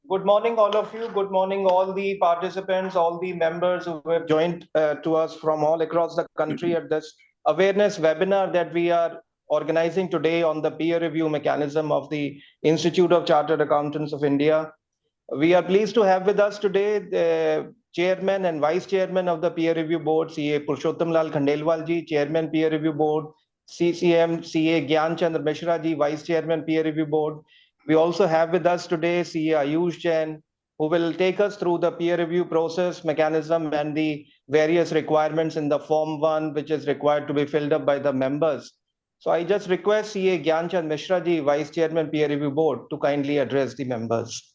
Good morning, all of you. Good morning, all the participants, all the members who have joined to us from all across the country at this awareness webinar that we are organizing today on the peer review mechanism of the Institute of Chartered Accountants of India. We are pleased to have with us today the Chairman and Vice Chairman of the Peer Review Board, CA Purushottam Lal Khandelwal ji, Chairman Peer Review Board, CCM CA Gyan Chandra Mishra ji, Vice Chairman Peer Review Board. We also have with us today CA Ayush Jain, who will take us through the peer review process, mechanism, and the various requirements in the Form 1, which is required to be filled up by the members. So I just request CA Gyan Chandra Mishra ji, Vice Chairman Peer Review Board, to kindly address the members.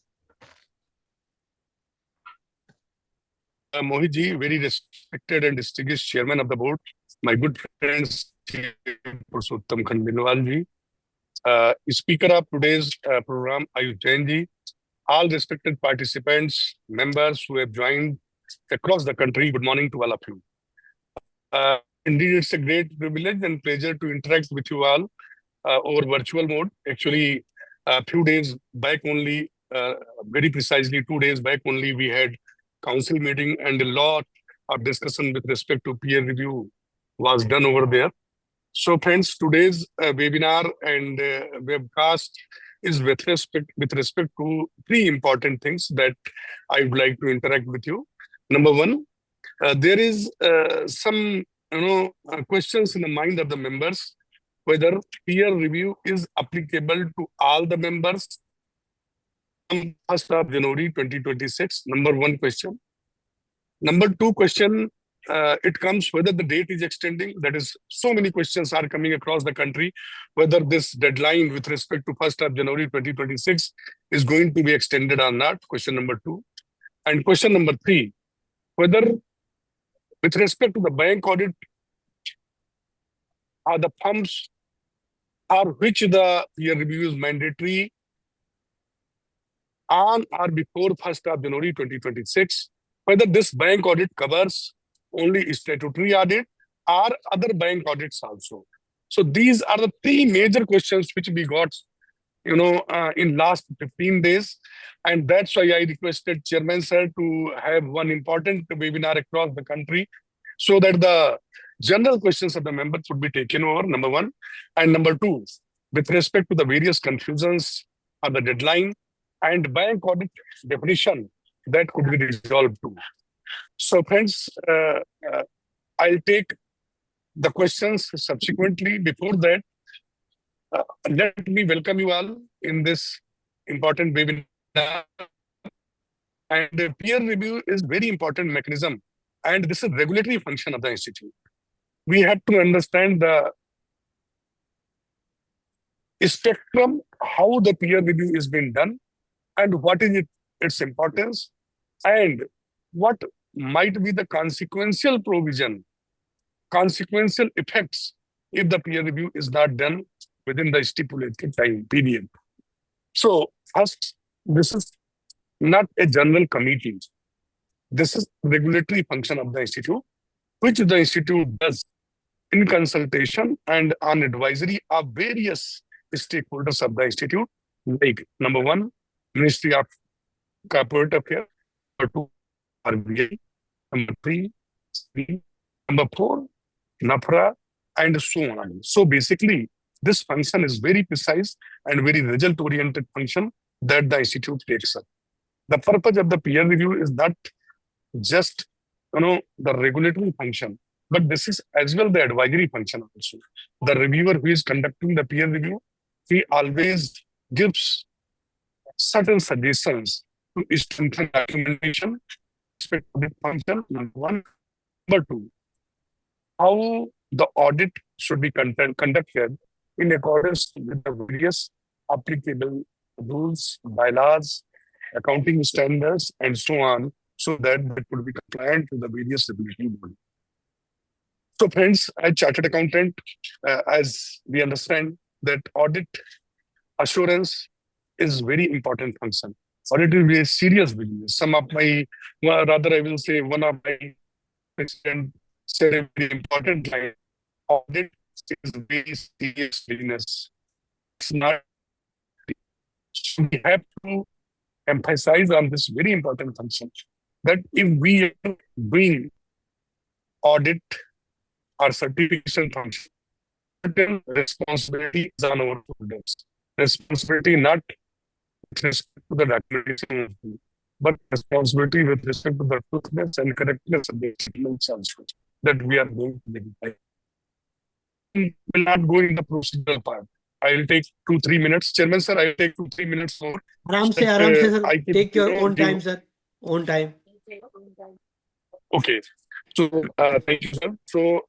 Mohit ji, very respected and distinguished chairman of the board, my good friends, Purushottam Khandelwal ji, speaker of today's program, Ayush Jain ji, all respected participants, members who have joined across the country, good morning to all of you. Indeed, it's a great privilege and pleasure to interact with you all over virtual mode. Actually, a few days back only, very precisely 2 days back only, we had council meeting and a lot of discussion with respect to peer review was done over there. So friends, today's webinar and webcast is with respect to three important things that I would like to interact with you. Number one, there is some questions in the mind of the members whether peer review is applicable to all the members on 1st of January 2026. Number one question. Number two question, it comes whether the date is extending. That is, so many questions are coming across the country, whether this deadline with respect to 1st of January 2026 is going to be extended or not. Question number two. And question number three, whether with respect to the bank audit, are the firms or which the peer review is mandatory on or before 1st of January 2026, whether this bank audit covers only statutory audit or other bank audits also. So these are the three major questions which we got, in last 15 days. And that's why I requested Chairman Sir to have one important webinar across the country so that the general questions of the members would be taken over, number one. And number two, with respect to the various confusions of the deadline and bank audit definition, that could be resolved too. So friends, I'll take the questions subsequently. Before that, let me welcome you all in this important webinar. And peer review is very important mechanism, and this is regulatory function of the institute. We have to understand the spectrum, how the peer review is being done, and what is its importance, and what might be the consequential effects if the peer review is not done within the stipulated time period. So first, this is not a general committee. This is regulatory function of the institute, which the institute does in consultation and on advisory of various stakeholders of the institute, like number one, Ministry of Corporate Affairs, number two, RBI, number three, number four, NAFRA, and so on. So basically, this function is very precise and very result-oriented function that the institute takes up. The purpose of the peer review is not just the regulatory function, but this is as well the advisory function also. The reviewer who is conducting the peer review, he always gives certain suggestions to strengthen documentation, respect to the function, number one. Number two, how the audit should be conducted in accordance with the various applicable rules, bylaws, accounting standards, and so on, so that it could be compliant with the various regulatory bodies. So friends, as chartered accountant, as we understand that audit assurance is very important function. Audit is very serious business. Some of my, rather I will say one of my president said a very important line, audit is very serious business. It's not, so we have to emphasize on this very important function that if we are doing audit or certification function, certain responsibility is on our shoulders. Responsibility not with respect to the documentation, only, but responsibility with respect to the truthfulness and correctness of the statements also that we are going to verify. Will not go in the procedural part. I'll take 2-3 minutes. Chairman, sir, I'll take 2-3 minutes more. आराम से that, sir. I could, Take your own give- time, sir. Own time. Okay. So, thank you, sir. So,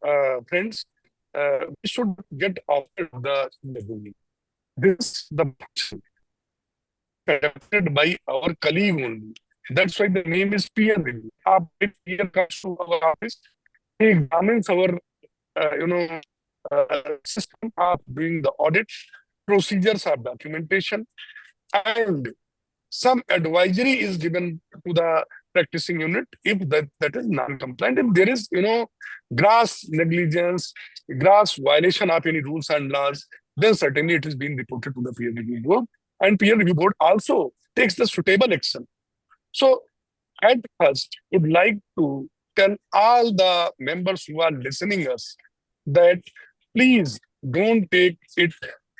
friends, we should get offered the beginning. This is the function conducted by our colleague only. That's why the name is peer review. Our peer comes to our office, he examines our, system of doing the audit, procedures of documentation, and some advisory is given to the practicing unit if that is non-compliant. If there is, gross negligence, gross violation of any rules and laws, then certainly it is being reported to the peer review board, and peer review board also takes the suitable action. So at first, would like to tell all the members who are listening us that please don't take it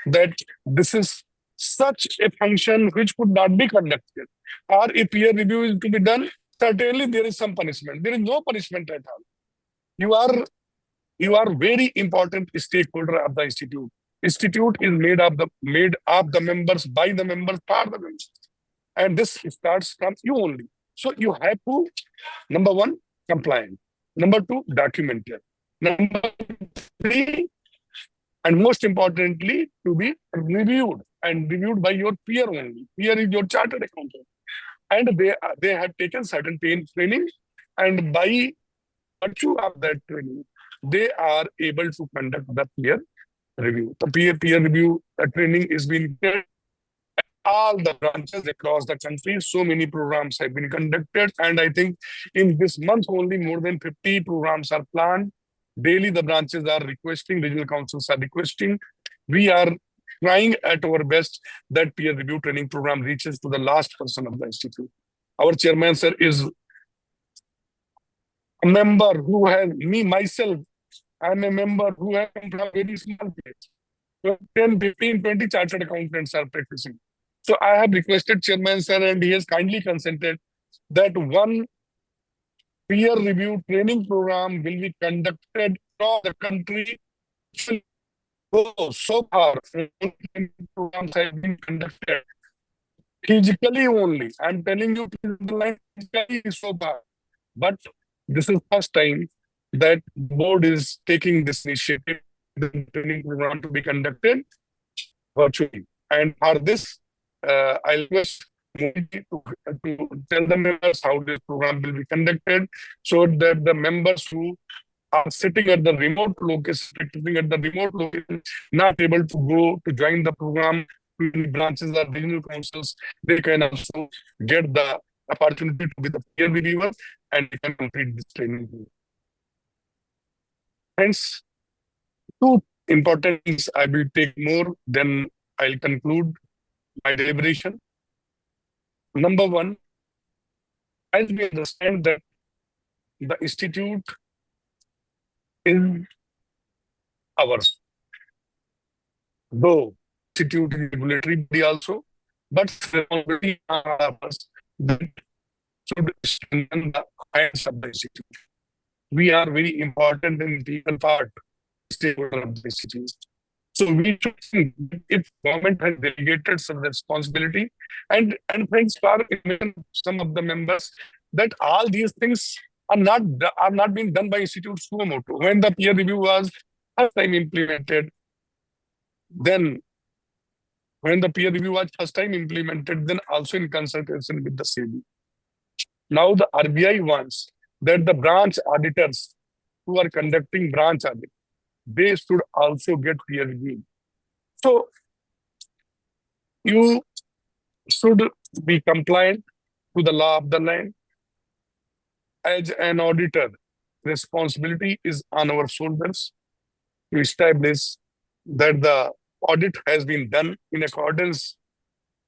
that this is such a function which could not be conducted, or if peer review is to be done, certainly there is some punishment. There is no punishment at all. You are very important stakeholder of the institute. Institute is made of the members, by the members, for the members, and this starts from you only. So you have to, number one, compliant. Number two, documented. Number three, and most importantly, to be reviewed, and reviewed by your peer only. Peer is your chartered accountant, and they have taken certain training, and by virtue of that training, they are able to conduct the peer review. The peer review training is being done at all the branches across the country. So many programs have been conducted, and I think in this month only more than 50 programs are planned. Daily the branches are requesting, regional councils are requesting. We are trying at our best that peer review training program reaches to the last person of the institute. Our chairman, sir, is a member who has, myself, I'm a member who has come from a very small place. So 10, 15, 20 chartered accountants are practicing. So I have requested chairman, sir, and he has kindly consented that one peer review training program will be conducted across the country. So far, programs have been conducted physically only. I'm telling you, physically so far. But this is first time that board is taking this initiative, the training program to be conducted virtually. And for this, I request Modi to tell the members how this program will be conducted, so that the members who are sitting at the remote location, not able to go to join the program to branches or regional councils, they can also get the opportunity to be the peer reviewer and they can complete this training. Hence, two important things I will take more, then I'll conclude my deliberation. Number one, as we understand that the institute is ours, though institute is regulatory body also, but responsibility are ours that should strengthen the hands of the institute. We are very important and integral part stakeholder of the institute. So we should think if government has delegated some responsibility, and thanks for some of the members that all these things are not being done by institute suo motu. When the peer review was first time implemented, then also in consultation with the SEBI. Now the RBI wants that the branch auditors who are conducting branch audit, they should also get peer review. So you should be compliant to the law of the land. As an auditor, responsibility is on our shoulders to establish that the audit has been done in accordance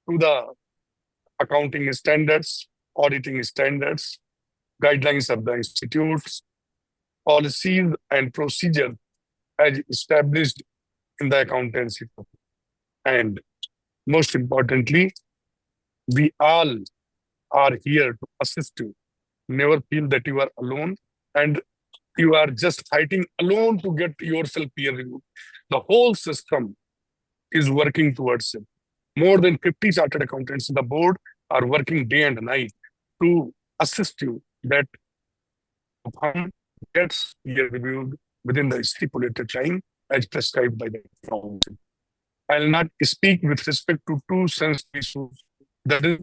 to the accounting standards, auditing standards, guidelines of the institutes, policies and procedures as established in the accountancy. And most importantly, we all are here to assist you. Never feel that you are alone and you are just fighting alone to get yourself peer reviewed. The whole system is working towards it. More than 50 chartered accountants in the board are working day and night to assist you that firm gets peer reviewed within the stipulated time as prescribed by the council. I'll not speak with respect to two sensitive issues. That is,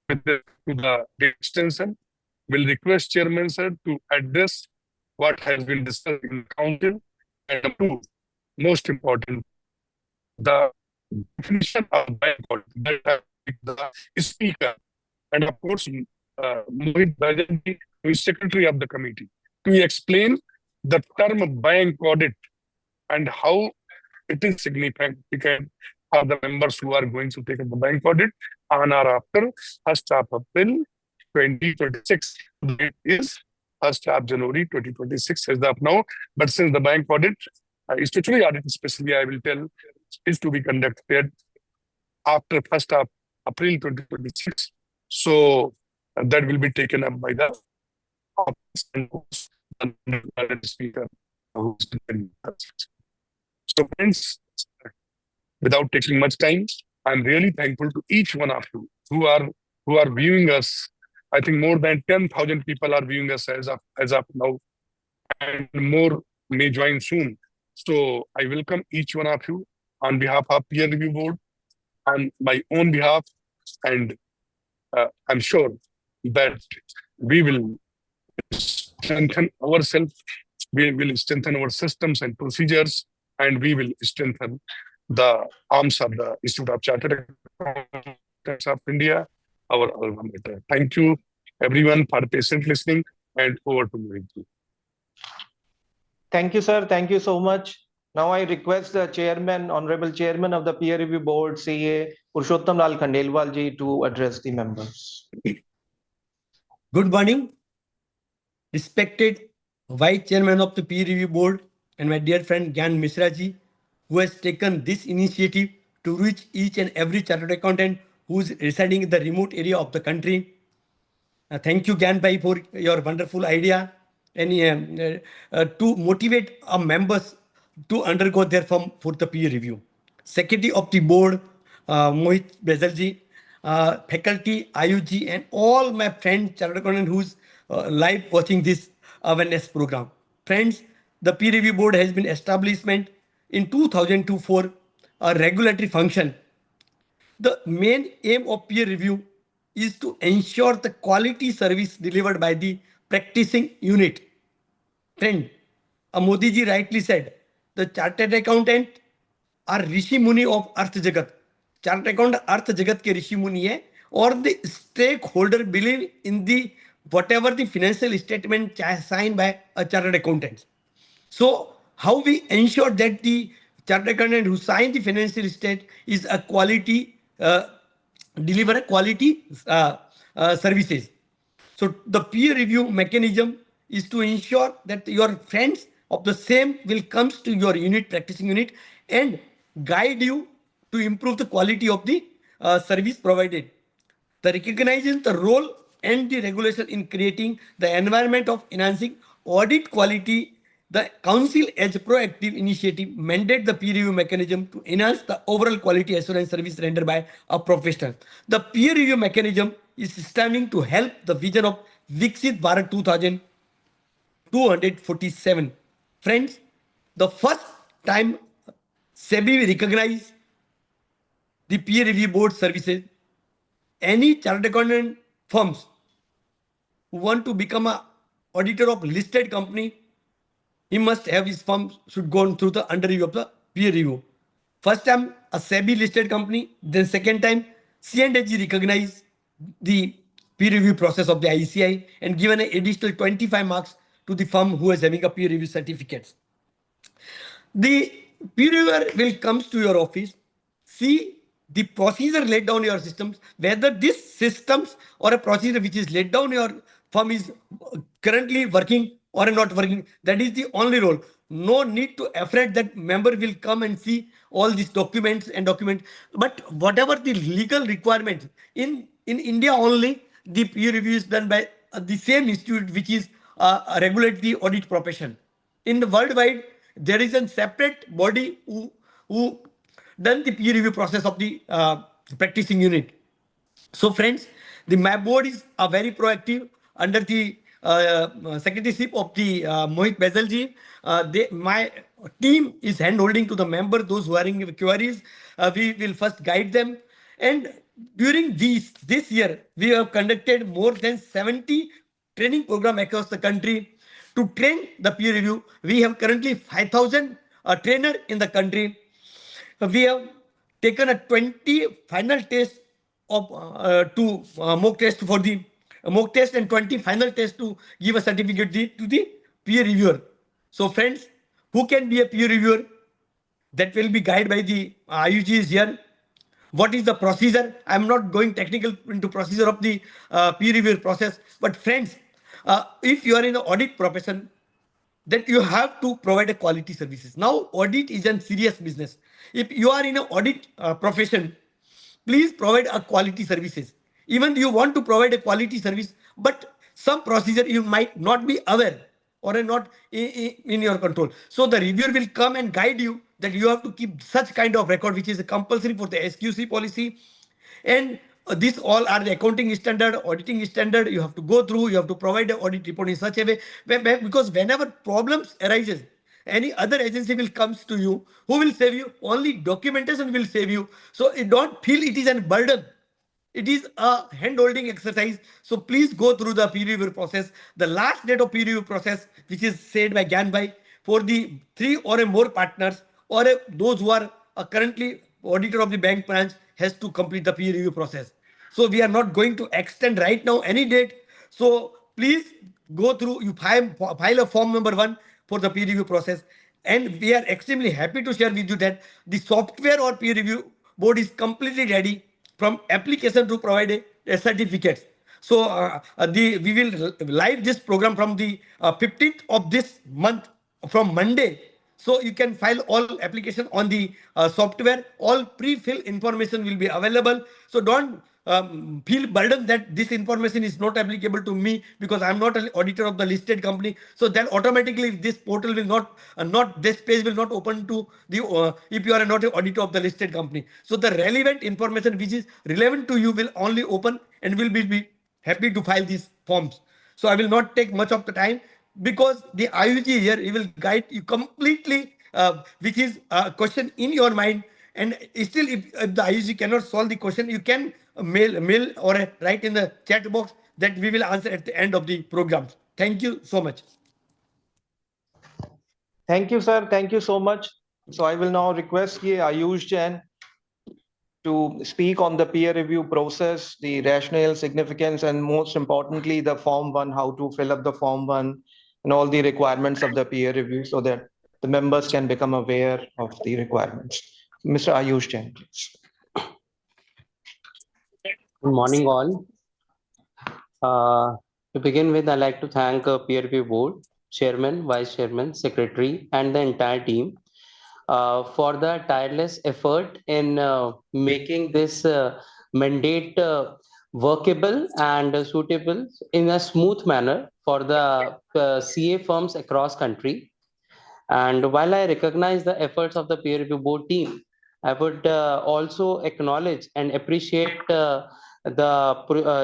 with respect to the data extension, will request Chairman Sir to address what has been discussed in the council. And two, most important, the definition of bank audit that the speaker and of course Mohit Bajanji, who is secretary of the committee, to explain the term bank audit and how it is significant for the members who are going to take up the bank audit on or after 1st of April 2026. It is 1st of January 2026 as of now. But since the bank audit, statutory audit especially, I will tell, is to be conducted after 1st of April 2026. So that will be taken up by the office and the speaker. So friends, without taking much time, I'm really thankful to each one of you who are viewing us. I think more than 10,000 people are viewing us as of now, and more may join soon. So I welcome each one of you on behalf of peer review board, on my own behalf, and I'm sure that we will strengthen ourselves, we will strengthen our systems and procedures, and we will strengthen the arms of the Institute of Chartered Accountants of India, our alma mater. Thank you, everyone, for patient listening, and over to you. Thank you, sir. Thank you so much. Now I request the chairman, honorable chairman of the peer review board, CA Purushottam Lal Khandelwal ji, to address the members. Good morning, respected vice chairman of the peer review board and my dear friend Gyan Mishra ji, who has taken this initiative to reach each and every chartered accountant who is residing in the remote area of the country. Thank you, Gyan Bhai, for your wonderful idea and to motivate our members to undergo their form for the peer review. Secretary of the board, Mohit Bajalji, faculty, IUG, and all my friends, chartered accountant who's live watching this awareness program. Friends, the peer review board has been established in 2002 for a regulatory function. The main aim of peer review is to ensure the quality service delivered by the practicing unit. Friend, Modi ji rightly said, the chartered accountant are Rishi Muni of Arth Jagat. Chartered accountant Arth Jagat ke Rishi Muni hai, or the stakeholder believe in the whatever the financial statement signed by a chartered accountant. So how we ensure that the chartered accountant who signed the financial state is a quality, deliver a quality services. So the peer review mechanism is to ensure that your friends of the same will come to your unit, practicing unit, and guide you to improve the quality of the service provided. The recognizes the role and the regulation in creating the environment of enhancing audit quality. The council as a proactive initiative mandate the peer review mechanism to enhance the overall quality assurance service rendered by a professional. The peer review mechanism is striving to help the vision of Viksit Bharat 2247. Friends, the first time SEBI recognized the peer review board services, any chartered accountant firms who want to become an auditor of listed company, he must have his firm should go through the under review of the peer review. First time a SEBI listed company, then second time C&SG recognized the peer review process of the ICI and given an additional 25 marks to the firm who is having a peer review certificates. The peer reviewer will come to your office, see the procedure laid down your systems, whether this systems or a procedure which is laid down your firm is currently working or not working. That is the only role. No need to afraid that member will come and see all these documents and document. But whatever the legal requirements in India only, the peer review is done by the same institute which is regulate the audit profession. In the worldwide, there is a separate body who done the peer review process of the practicing unit. So friends, the MAP board is very proactive under the secretaryship of the Mohit Bajalji. My team is hand-holding to the member, those who are having queries. We will first guide them. And during this year, we have conducted more than 70 training program across the country to train the peer review. We have currently 5,000 trainer in the country. We have taken a 20 final test of to mock test for the mock test and 20 final test to give a certificate to the peer reviewer. So friends, who can be a peer reviewer? That will be guided by the IUG is here. What is the procedure? I'm not going technical into procedure of the peer review process, but friends, if you are in the audit profession, that you have to provide a quality services. Now, audit is a serious business. If you are in an audit profession, please provide a quality services. Even you want to provide a quality service, but some procedure you might not be aware or are not in your control. So the reviewer will come and guide you that you have to keep such kind of record, which is compulsory for the SQC policy. And these all are the accounting standard, auditing standard. You have to go through, you have to provide an audit report in such a way, because whenever problems arises, any other agency will comes to you. Who will save you? Only documentation will save you. So you don't feel it is a burden. It is a hand-holding exercise. So please go through the peer review process. The last date of peer review process, which is said by Gyanbhai, for the 3 or more partners or those who are currently auditor of the bank branch, has to complete the peer review process. So we are not going to extend right now any date. So please go through, you file a form number 1 for the peer review process. And we are extremely happy to share with you that the software or peer review board is completely ready from application to provide a certificate. So we will live this program from the 15th of this month from Monday. So you can file all application on the software. All pre-fill information will be available. So don't feel burdened that this information is not applicable to me because I'm not an auditor of the listed company. So then automatically this portal will not this page will not open to the if you are not an auditor of the listed company. So the relevant information which is relevant to you will only open and will be happy to file these forms. So I will not take much of the time because the IUG here, he will guide you completely, which is a question in your mind. And still, if the IUG cannot solve the question, you can mail or write in the chat box that we will answer at the end of the program. Thank you so much. Thank you, sir. Thank you so much. So I will now request Ayush Jain to speak on the peer review process, the rationale, significance, and most importantly, the Form 1, how to fill up the Form 1 and all the requirements of the peer review so that the members can become aware of the requirements. Mr. Ayush Jain, please. Good morning, all. To begin with, I'd like to thank Peer Review Board, Chairman, Vice Chairman, Secretary, and the entire team for the tireless effort in making this mandate workable and suitable in a smooth manner for the CA firms across country. And while I recognize the efforts of the Peer Review Board team, I would also acknowledge and appreciate the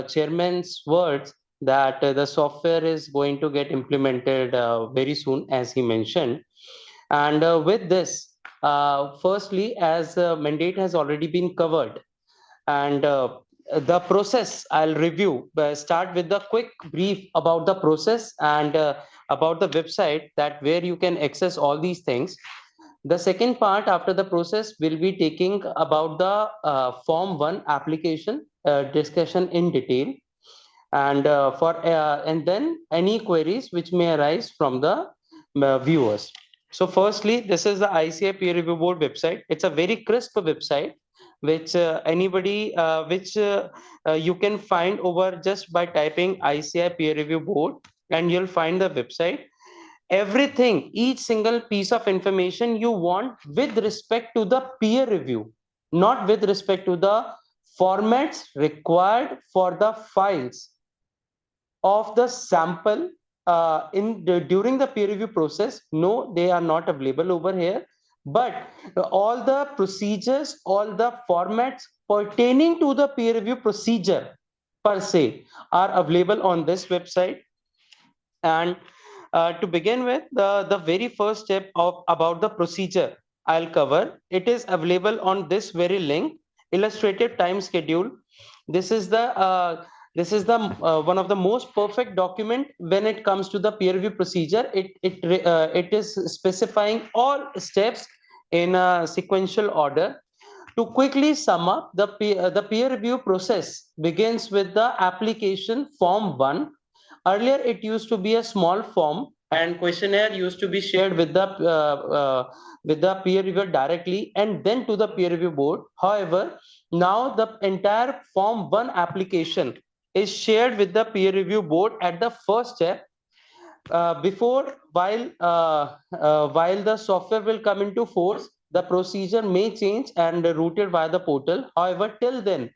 chairman's words that the software is going to get implemented very soon, as he mentioned. And with this, firstly, as mandate has already been covered, and the process I'll review, start with the quick brief about the process and about the website that where you can access all these things. The second part after the process will be taking about the Form 1 application discussion in detail, and and then any queries which may arise from the viewers. So firstly, this is the ICAI Peer Review Board website. It's a very crisp website which you can find over just by typing ICAI peer review board, and you'll find the website. Everything, each single piece of information you want with respect to the peer review, not with respect to the formats required for the files of the sample during the peer review process. No, they are not available over here, but all the procedures, all the formats pertaining to the peer review procedure per se are available on this website. And to begin with, the very first step of about the procedure I'll cover. It is available on this very link, illustrative time schedule. This is the one of the most perfect document when it comes to the peer review procedure. It is specifying all steps in a sequential order. To quickly sum up, the peer review process begins with the application form 1. Earlier, it used to be a small form, and questionnaire used to be shared with the peer reviewer directly and then to the peer review board. However, now the entire form 1 application is shared with the peer review board at the first step. While the software will come into force, the procedure may change and routed via the portal. However, till then,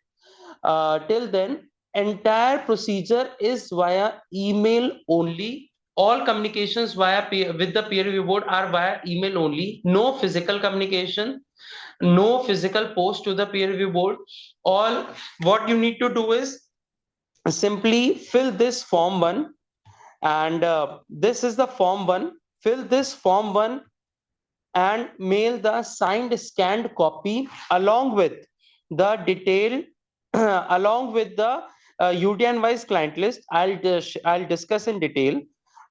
entire procedure is via email only. All communications with the peer review board are via email only. No physical communication, no physical post to the peer review board. All what you need to do is simply fill this form 1, and this is the form 1. Fill this form 1 and mail the signed scanned copy along with the detail along with the UDN wise client list. I'll discuss in detail.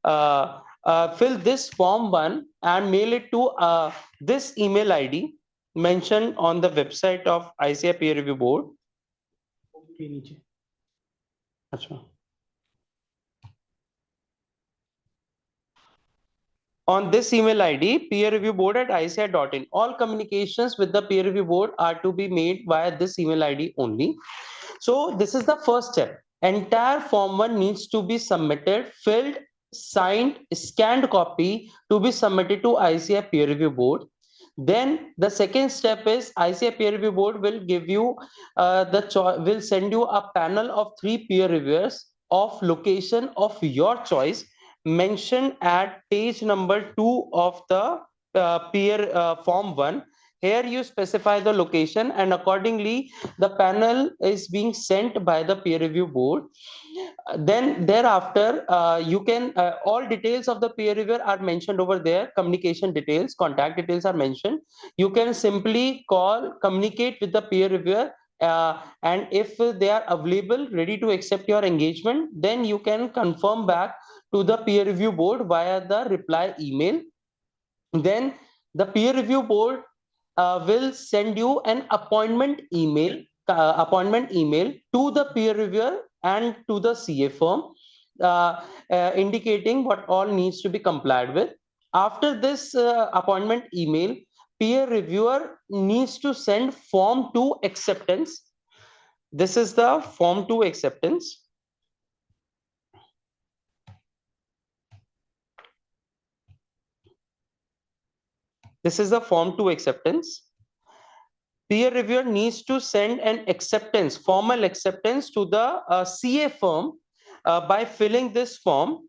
Fill this form 1 and mail it to this email ID mentioned on the website of ICAI peer review board. Achha. On this email ID, peerreviewboard@icai.in. All communications with the peer review board are to be made via this email ID only. So this is the first step. Entire form 1 needs to be submitted, filled, signed, scanned copy to be submitted to ICAI peer review board. Then the second step is ICAI peer review board will give you will send you a panel of 3 peer reviewers of location of your choice, mentioned at page number 2 of the form 1. Here you specify the location, and accordingly the panel is being sent by the peer review board. Then thereafter you can all details of the peer reviewer are mentioned over there. Communication details, contact details are mentioned. You can simply communicate with the peer reviewer, and if they are available, ready to accept your engagement, then you can confirm back to the peer review board via the reply email. Then the peer review board will send you an appointment email to the peer reviewer and to the CA firm, indicating what all needs to be complied with. After this appointment email, peer reviewer needs to send form 2 acceptance. This is the form 2 acceptance. This is the form 2 acceptance. Peer reviewer needs to send an acceptance, formal acceptance to the CA firm by filling this form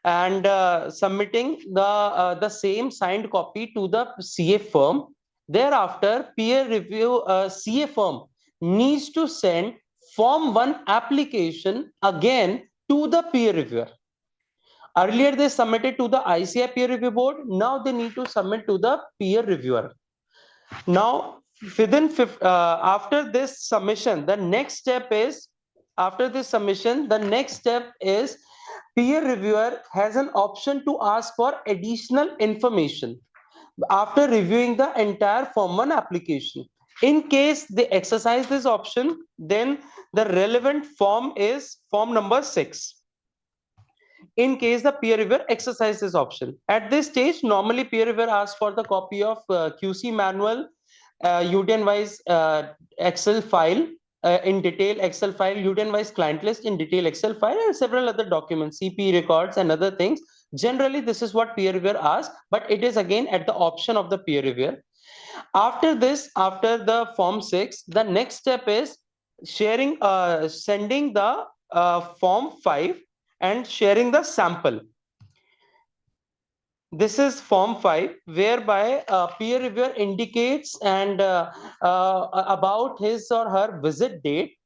and submitting the same signed copy to the CA firm. Thereafter, peer review CA firm needs to send form 1 application again to the peer reviewer. Earlier, they submitted to the ICAI peer review board. Now they need to submit to the peer reviewer. Now, after this submission, the next step is peer reviewer has an option to ask for additional information after reviewing the entire form 1 application. In case they exercise this option, then the relevant form is form number 6. In case the peer reviewer exercises this option. At this stage, normally peer reviewer asks for the copy of QC manual, UTN-wise Excel file in detail Excel file, UTN-wise client list in detail Excel file, and several other documents, CP records and other things. Generally, this is what peer reviewer asks, but it is again at the option of the peer reviewer. After this, after the form 6, the next step is sending the form 5 and sharing the sample. This is form 5, whereby a peer reviewer indicates and about his or her visit date.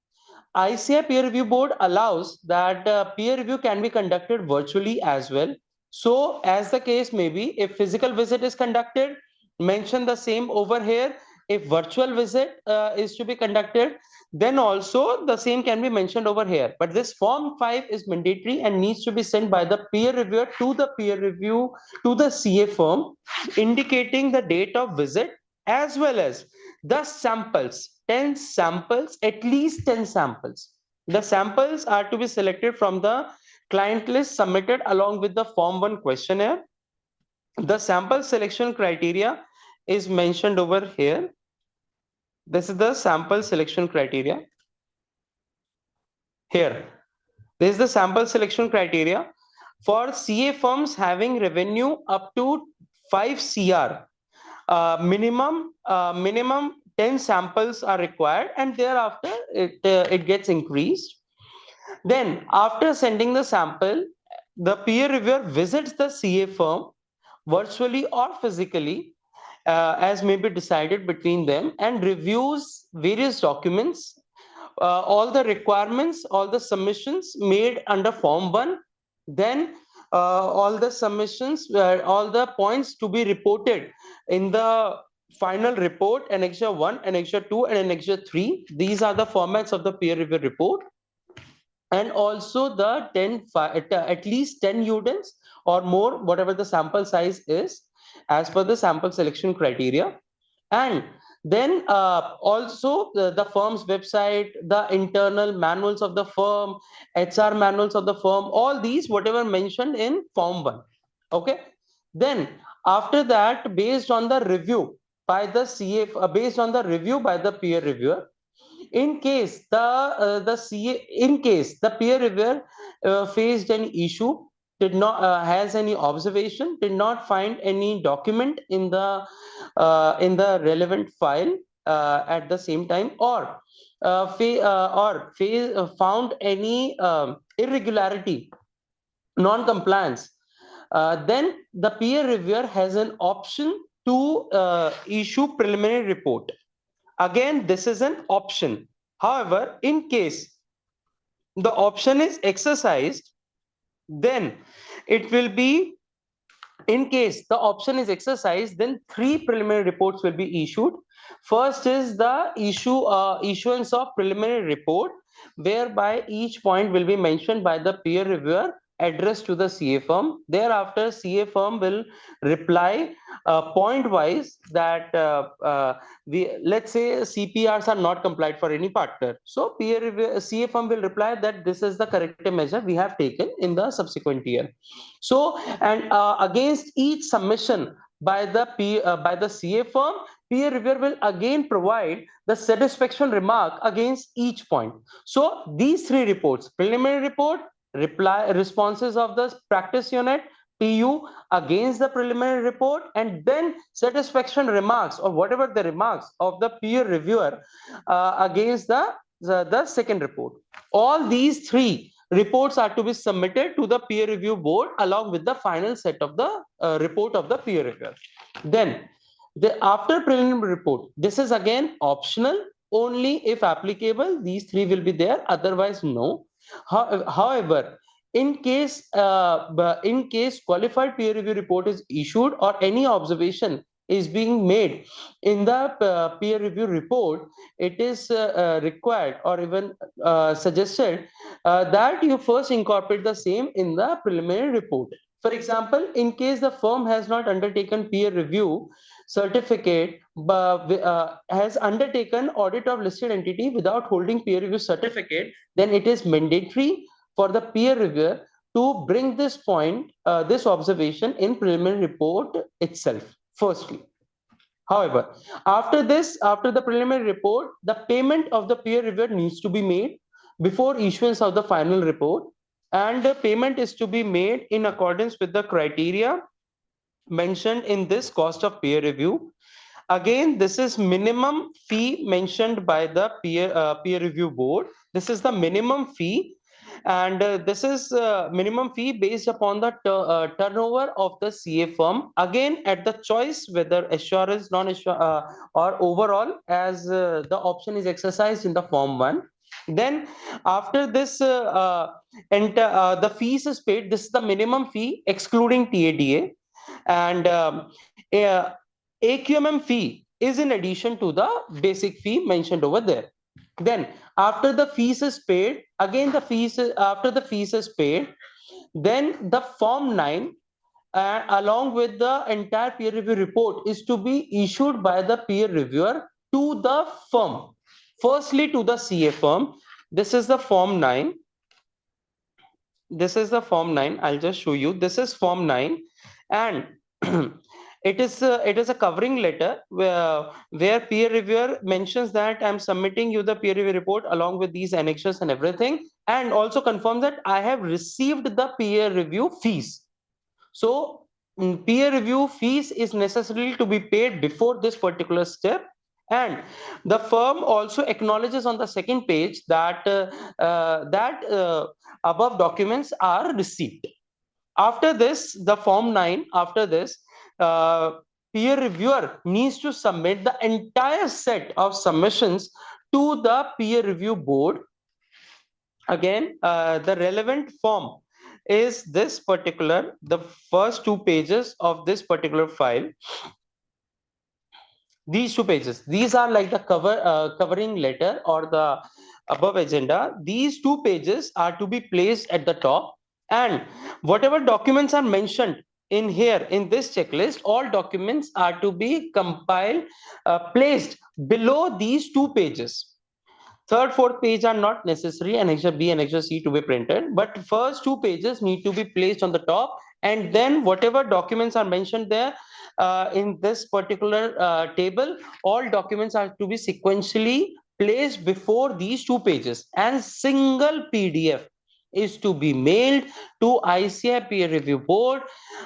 ICAI peer review board allows that peer review can be conducted virtually as well. So as the case may be, if physical visit is conducted, mention the same over here. If virtual visit is to be conducted, then also the same can be mentioned over here. But this form 5 is mandatory and needs to be sent by the peer reviewer to the peer review to the CA firm, indicating the date of visit as well as the samples, 10 samples, at least 10 samples. The samples are to be selected from the client list submitted along with the form 1 questionnaire. The sample selection criteria is mentioned over here. This is the sample selection criteria. Here, this is the sample selection criteria for CA firms having revenue up to 5 CR. Minimum 10 samples are required, and thereafter it gets increased. Then after sending the sample, the peer reviewer visits the CA firm virtually or physically, as may be decided between them, and reviews various documents, all the requirements, all the submissions made under form 1, then all the submissions, all the points to be reported in the final report, annexure 1, annexure 2, and annexure 3. These are the formats of the peer review report. And also the 10, at least 10 UTNs or more, whatever the sample size is, as per the sample selection criteria. And then also the firm's website, the internal manuals of the firm, HR manuals of the firm, all these, whatever mentioned in form 1. Okay. Then after that, based on the review by the CA, based on the review by the peer reviewer, in case the peer reviewer faced an issue, did not has any observation, did not find any document in the relevant file at the same time, or found any irregularity, non-compliance, then the peer reviewer has an option to issue preliminary report. Again, this is an option. However, in case the option is exercised, then it will be, in case the option is exercised, then 3 preliminary reports will be issued. First is the issuance of preliminary report, whereby each point will be mentioned by the peer reviewer, addressed to the CA firm. Thereafter, CA firm will reply point wise that let's say CPRs are not complied for any partner. So peer review, CA firm will reply that this is the corrective measure we have taken in the subsequent year. So, and against each submission by the CA firm, peer reviewer will again provide the satisfaction remark against each point. So these 3 reports, preliminary report, responses of the practice unit, PU against the preliminary report, and then satisfaction remarks or whatever the remarks of the peer reviewer against the second report. All these 3 reports are to be submitted to the peer review board along with the final set of the report of the peer reviewer. Then after preliminary report, this is again optional. Only if applicable, these 3 will be there, otherwise no. However, in case qualified peer review report is issued or any observation is being made in the peer review report, it is required or even suggested that you first incorporate the same in the preliminary report. For example, in case the firm has not undertaken peer review certificate, has undertaken audit of listed entity without holding peer review certificate, then it is mandatory for the peer reviewer to bring this point, this observation in preliminary report itself, firstly. However, after the preliminary report, the payment of the peer reviewer needs to be made before issuance of the final report, and the payment is to be made in accordance with the criteria mentioned in this cost of peer review. Again, this is minimum fee mentioned by the peer review board. This is the minimum fee, and this is minimum fee based upon the turnover of the CA firm. Again, at the choice whether assurance, non-assurance, or overall, as the option is exercised in the form 1. Then, after this, the fees is paid. This is the minimum fee excluding TADA, and AQMM fee is in addition to the basic fee mentioned over there. Then after the fees is paid, again after the fees is paid, then the form 9 along with the entire peer review report is to be issued by the peer reviewer to the firm. Firstly to the CA firm. This is the form 9. This is the form 9. I'll just show you. This is form 9, and it is a covering letter where peer reviewer mentions that I'm submitting you the peer review report along with these annexures and everything, and also confirms that I have received the peer review fees. So peer review fees is necessary to be paid before this particular step, and the firm also acknowledges on the second page that above documents are received. After this, the form 9, after this, peer reviewer needs to submit the entire set of submissions to the peer review board. Again, the relevant form is this particular, the first 2 pages of this particular file. These 2 pages, these are like the covering letter or the above agenda. These 2 pages are to be placed at the top, and whatever documents are mentioned in here in this checklist, all documents are to be compiled, placed below these 2 pages. Third, fourth page are not necessary, annexure B, annexure C to be printed, but first 2 pages need to be placed on the top, and then whatever documents are mentioned there in this particular table, all documents are to be sequentially placed before these 2 pages, and single PDF is to be mailed to ICAI peer review board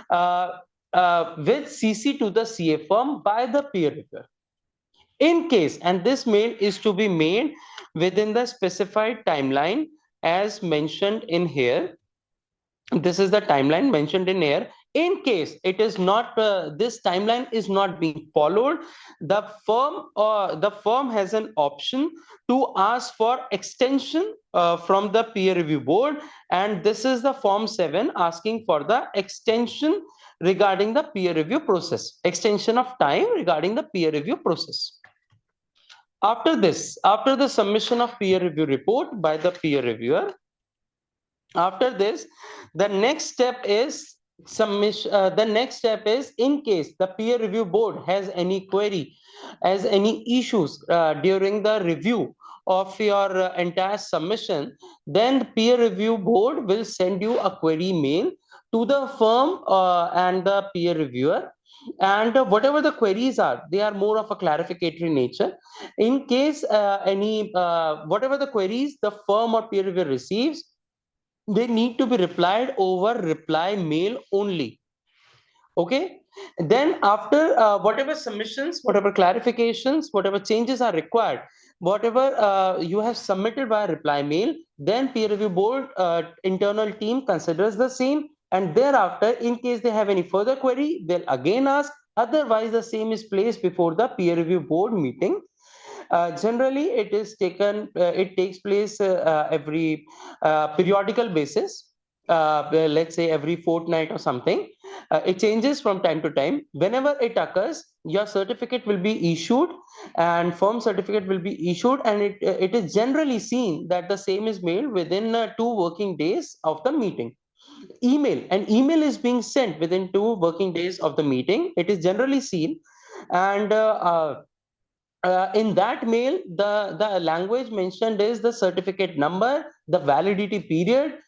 with CC to the CA firm by the peer reviewer. In case, and this mail is to be made within the specified timeline as mentioned in here. This is the timeline mentioned in here. In case it is not, this timeline is not being followed, the firm has an option to ask for extension from the peer review board, and this is the form 7 asking for the extension regarding the peer review process, extension of time regarding the peer review process. After this, after the submission of peer review report by the peer reviewer, after this, the next step is submission. The next step is, in case the peer review board has any query, has any issues during the review of your entire submission, then the peer review board will send you a query mail to the firm and the peer reviewer, and whatever the queries are, they are more of a clarificatory nature. In case whatever the queries the firm or peer reviewer receives, they need to be replied over reply mail only. Okay, then after whatever submissions, whatever clarifications, whatever changes are required, whatever you have submitted via reply mail, then peer review board internal team considers the same, and thereafter, in case they have any further query, they'll again ask. Otherwise, the same is placed before the peer review board meeting. Generally, it takes place every periodical basis. Let's say every fortnight or something. It changes from time to time. Whenever it occurs, your certificate will be issued, and firm certificate will be issued, and it is generally seen that the same is mailed within 2 working days of the meeting. An email is being sent within 2 working days of the meeting. It is generally seen, and in that mail, the language mentioned is the certificate number, the validity period,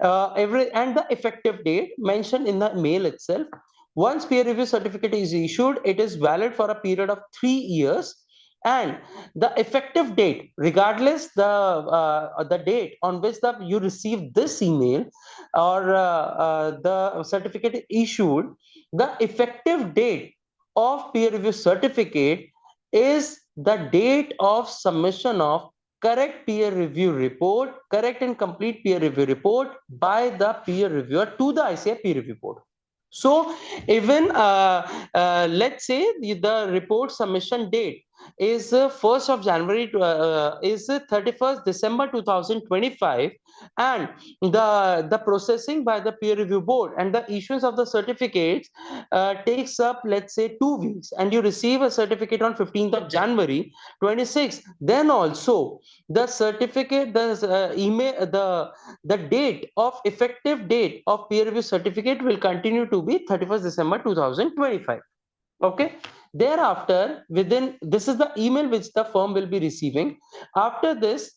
and the effective date mentioned in the mail itself. Once peer review certificate is issued, it is valid for a period of 3 years, and the effective date, regardless the date on which you receive this email or the certificate issued, the effective date of peer review certificate is the date of submission of correct peer review report, correct and complete peer review report by the peer reviewer to the ICAI peer review board. So even let's say the report submission date is 1st of January is 31st December 2025, and the processing by the peer review board and the issuance of the certificates takes up, let's say, 2 weeks, and you receive a certificate on 15th of January 26, then also the certificate, the email, the date of effective date of peer review certificate will continue to be 31st December 2025. Okay. Thereafter, within, this is the email which the firm will be receiving. After this,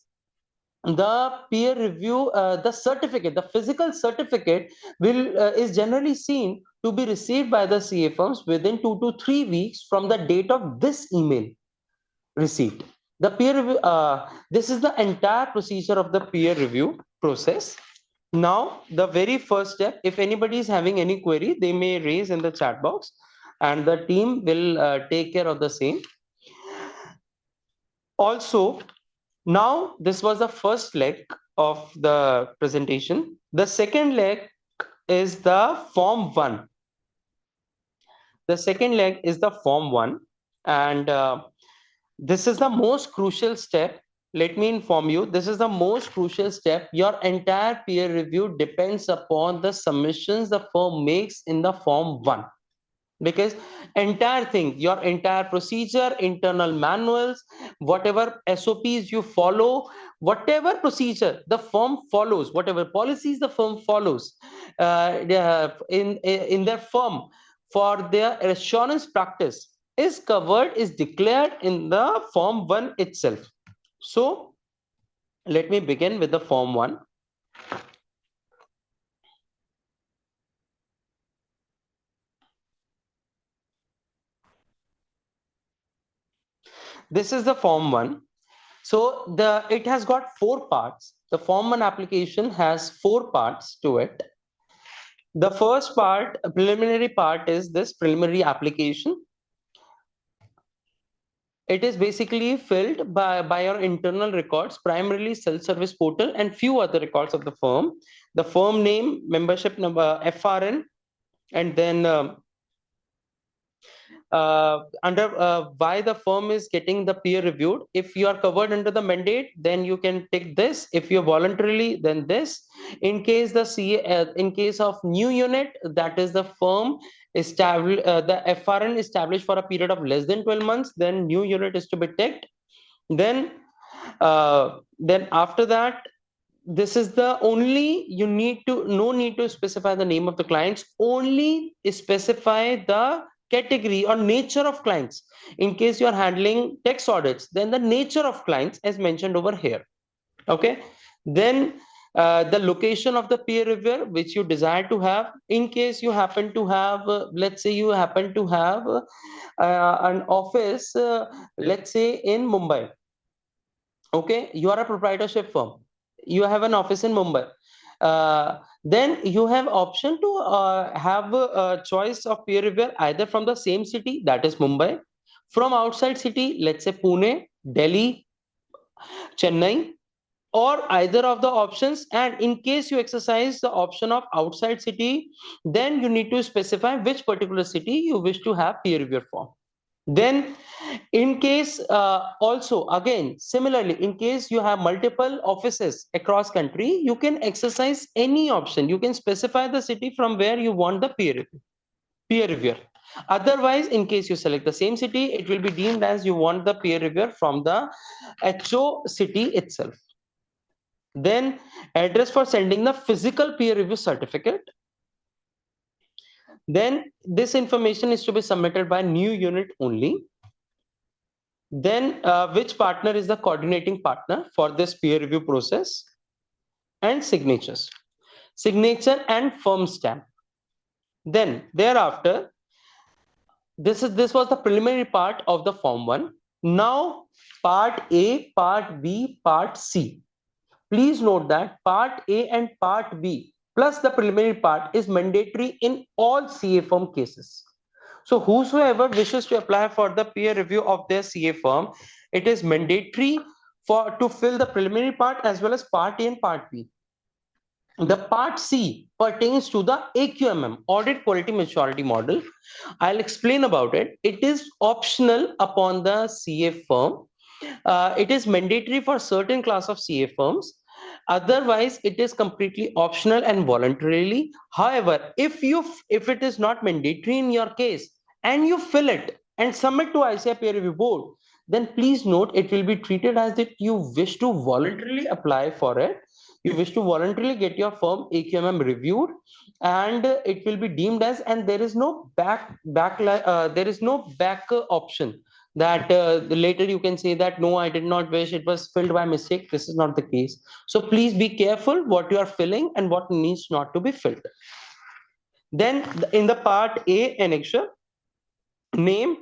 the peer review, the certificate, the physical certificate will is generally seen to be received by the CA firms within 2 to 3 weeks from the date of this email received. The peer review, this is the entire procedure of the peer review process. Now, the very first step, if anybody is having any query, they may raise in the chat box, and the team will take care of the same. Also, now this was the first leg of the presentation. The second leg is the Form 1. The second leg is the Form 1, and this is the most crucial step. Let me inform you, this is the most crucial step. Your entire peer review depends upon the submissions the firm makes in the Form 1. Because entire thing, your entire procedure, internal manuals, whatever SOPs you follow, whatever procedure the firm follows, whatever policies the firm follows in their firm for their assurance practice is covered, is declared in the Form 1 itself. So let me begin with the Form 1. This is the Form 1. So it has got 4 parts. The Form 1 application has 4 parts to it. The first part, a preliminary part, is this preliminary application. It is basically filled by your internal records, primarily self-service portal and few other records of the firm. The firm name, membership number, FRN, and then why the firm is getting the peer reviewed. If you are covered under the mandate, then you can take this. If you're voluntarily, then this. In case the CA, in case of new unit, that is the firm established, the FRN established for a period of less than 12 months, then new unit is to be ticked. Then after that, this is the only, you need to, no need to specify the name of the clients, only specify the category or nature of clients. In case you are handling tax audits, then the nature of clients as mentioned over here. Okay. Then the location of the peer reviewer which you desire to have. In case you happen to have, let's say you happen to have an office, let's say in Mumbai. Okay, you are a proprietorship firm, you have an office in Mumbai, then you have option to have a choice of peer reviewer either from the same city, that is Mumbai, from outside city, let's say Pune, Delhi, Chennai, or either of the options. And in case you exercise the option of outside city, then you need to specify which particular city you wish to have peer reviewer for. Then in case also again similarly, in case you have multiple offices across country, you can exercise any option. You can specify the city from where you want the peer reviewer. Otherwise, in case you select the same city, it will be deemed as you want the peer reviewer from the HO city itself. Then address for sending the physical peer review certificate. Then this information is to be submitted by new unit only. Then which partner is the coordinating partner for this peer review process, and signatures, signature and firm stamp. Then thereafter, this was the preliminary part of the Form 1. Now part A, part B, part C. Please note that part A and part B plus the preliminary part is mandatory in all CA firm cases. So whosoever wishes to apply for the peer review of their CA firm, it is mandatory to fill the preliminary part as well as part A and part B. The part C pertains to the AQMM, Audit Quality Maturity Model. I'll explain about it. It is optional upon the CA firm. It is mandatory for certain class of CA firms. Otherwise, it is completely optional and voluntarily. However, if it is not mandatory in your case and you fill it and submit to ICAI peer review board, then please note it will be treated as if you wish to voluntarily apply for it. You wish to voluntarily get your firm AQMM reviewed, and it will be deemed as, and there is no back option that later you can say that no, I did not wish, it was filled by mistake. This is not the case. So please be careful what you are filling and what needs not to be filled. Then in the part A annexure, name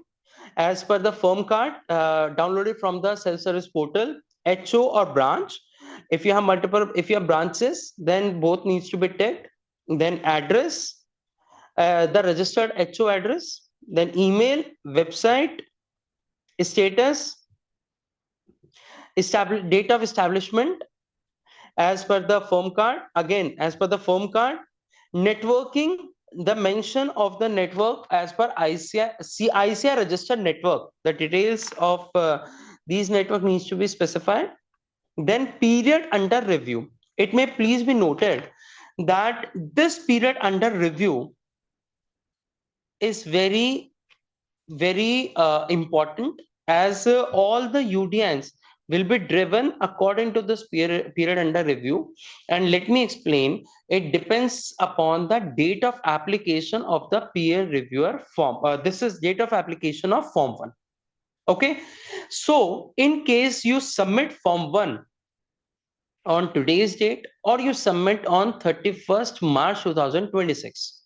as per the firm card downloaded from the self-service portal, HO or branch. If you have branches, then both needs to be ticked. Then address, the registered HO address, then email, website, status, date of establishment as per the firm card. Again, as per the firm card, networking, the mention of the network as per ICAI registered network. The details of these network needs to be specified. Then period under review. It may please be noted that this period under review is very important, as all the UDNs will be driven according to this period under review. And let me explain, it depends upon the date of application of the peer reviewer form. This is date of application of Form 1. Okay, so in case you submit Form 1 on today's date, or you submit on 31st March 2026,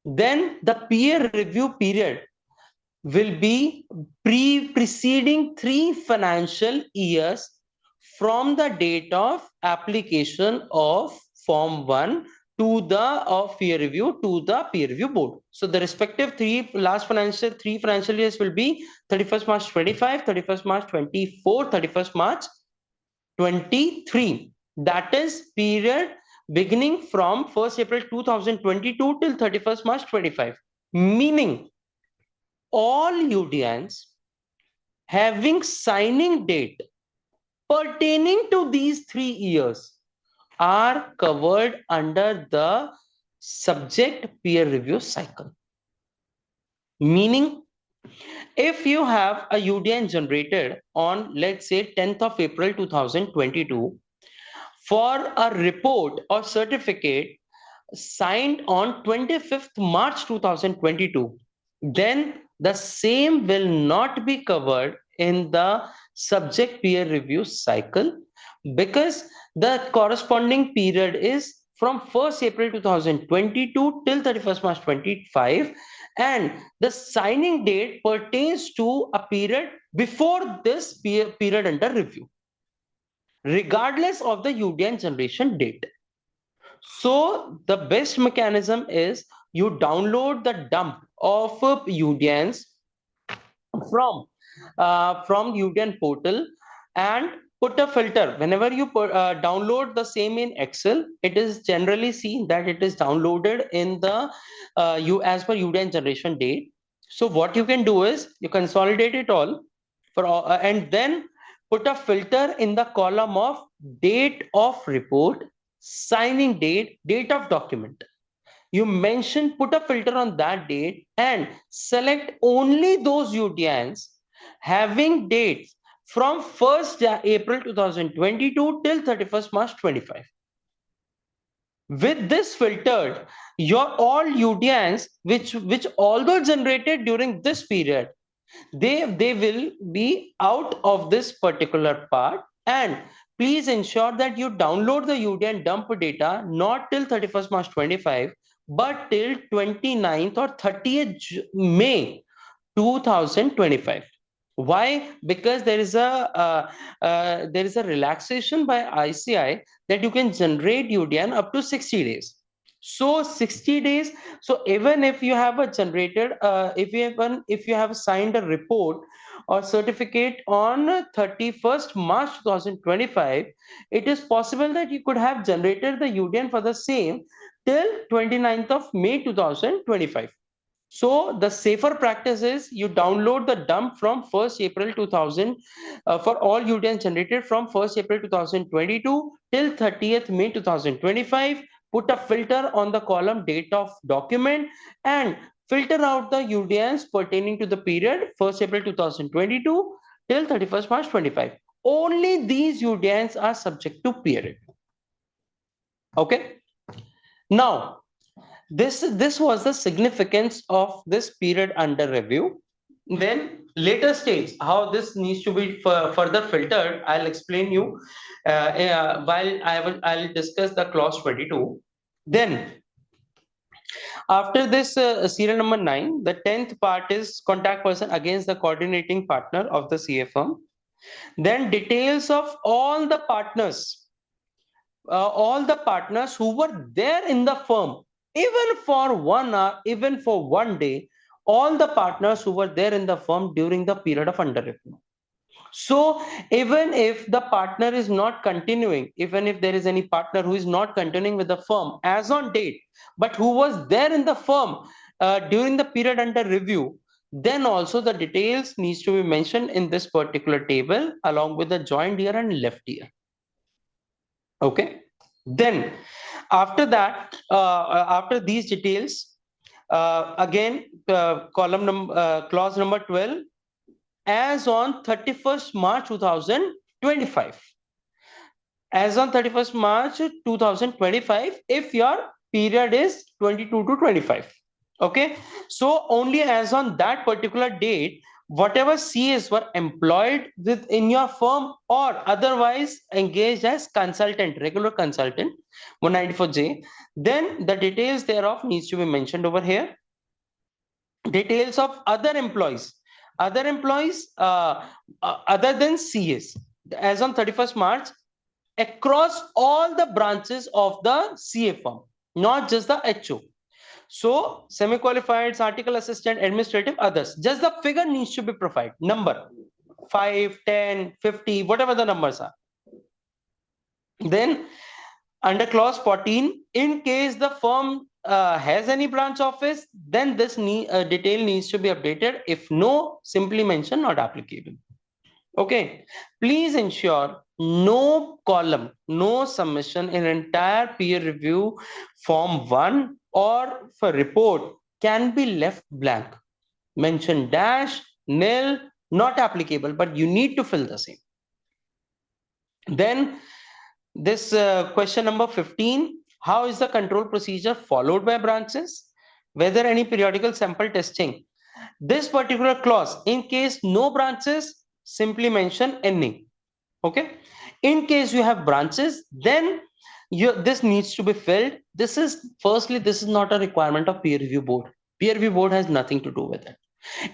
then the peer review period will be preceding 3 financial years from the date of application of Form 1 to the peer review to the peer review board. So the respective 3 financial years will be 31st March 25, 31st March 24, 31st March 23. That is period beginning from 1st April 2022 till 31st March 25. Meaning all UDNs having signing date pertaining to these 3 years are covered under the subject peer review cycle. Meaning, if you have a UDN generated on, let's say, 10th of April 2022 for a report or certificate signed on 25th March 2022, then the same will not be covered in the subject peer review cycle, because the corresponding period is from 1st April 2022 till 31st March 25, and the signing date pertains to a period before this period under review, regardless of the UDN generation date. So the best mechanism is you download the dump of UDNs from UDN portal and put a filter. Whenever you download the same in Excel, it is generally seen that it is downloaded in the as per UDN generation date. So what you can do is you consolidate it all and then put a filter in the column of date of report, signing date, date of document. You put a filter on that date and select only those UDNs having dates from 1st April 2022 till 31st March 25. With this filtered, your all UDNs which although generated during this period, they will be out of this particular part. And please ensure that you download the UDN dump data not till 31st March 25, but till 29th or 30th May 2025. Why? Because there is a relaxation by ICI that you can generate UDN up to 60 days. So 60 days. So even if you have a generated, if you have signed a report or certificate on 31st March 2025, it is possible that you could have generated the UDN for the same till 29th of May 2025. So the safer practice is you download the dump from 1st April 2000 for all UDNs generated from 1st April 2022 till 30th May 2025. Put a filter on the column date of document and filter out the UDNs pertaining to the period 1st April 2022 till 31st March 25. Only these UDNs are subject to peer review. Okay. Now, this was the significance of this period under review. Then later stage, how this needs to be further filtered, I'll explain you while I'll discuss the clause 22. Then after this serial number 9, the 10th part is contact person against the coordinating partner of the CA firm. Then details of all the partners who were there in the firm, even for 1 hour, even for 1 day, all the partners who were there in the firm during the period of under review. So even if the partner is not continuing, even if there is any partner who is not continuing with the firm as on date, but who was there in the firm during the period under review, then also the details needs to be mentioned in this particular table along with the joint year and left year. Okay. Then after that, after these details, again, clause number 12, as on 31st March 2025. As on 31st March 2025, if your period is 22 to 25. Okay. So only as on that particular date, whatever CAs were employed within your firm or otherwise engaged as consultant, regular consultant, 194J, then the details thereof needs to be mentioned over here. Details of other employees other than CAs, as on 31st March, across all the branches of the CA firm, not just the HO. So semi-qualified, article assistant, administrative, others, just the figure needs to be provided, number 5, 10, 50, whatever the numbers are. Then under clause 14, in case the firm has any branch office, then this detail needs to be updated. If no, simply mention not applicable. Okay. Please ensure no column, no submission in entire peer review form 1 or for report can be left blank. Mention dash, nil, not applicable, but you need to fill the same. Then this question number 15, how is the control procedure followed by branches? Whether any periodical sample testing. This particular clause, in case no branches, simply mention any. Okay. In case you have branches, then this needs to be filled. This is not a requirement of peer review board. Peer review board has nothing to do with it.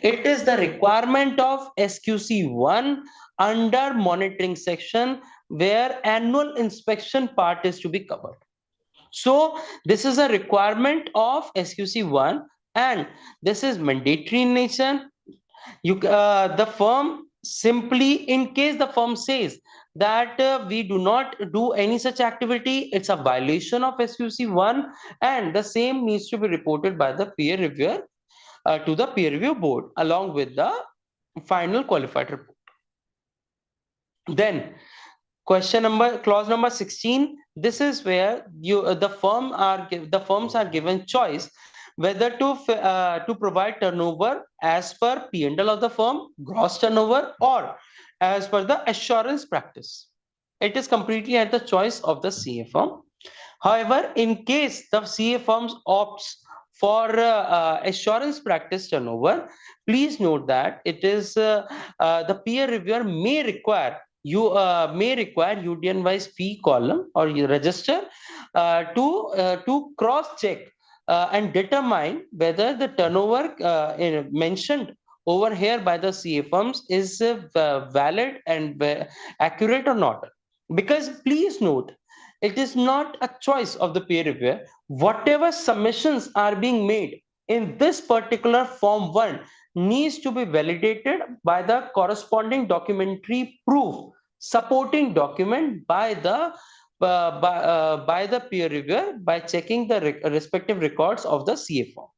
It is the requirement of SQC1 under monitoring section, where annual inspection part is to be covered. So this is a requirement of SQC1 and this is mandatory in nature. The firm simply, in case the firm says that we do not do any such activity, it's a violation of SQC1 and the same needs to be reported by the peer reviewer to the peer review board along with the final qualified report. Then clause number 16, this is where the firms are given choice whether to provide turnover as per P&L of the firm, gross turnover, or as per the assurance practice. It is completely at the choice of the CA firm. However, in case the CA firms opts for assurance practice turnover, please note that it is the peer reviewer may require UDN wise fee column or register to cross check and determine whether the turnover mentioned over here by the CA firms is valid and accurate or not. Because please note, it is not a choice of the peer reviewer. Whatever submissions are being made in this particular Form 1 needs to be validated by the corresponding documentary proof, supporting document by the peer reviewer by checking the respective records of the CA form.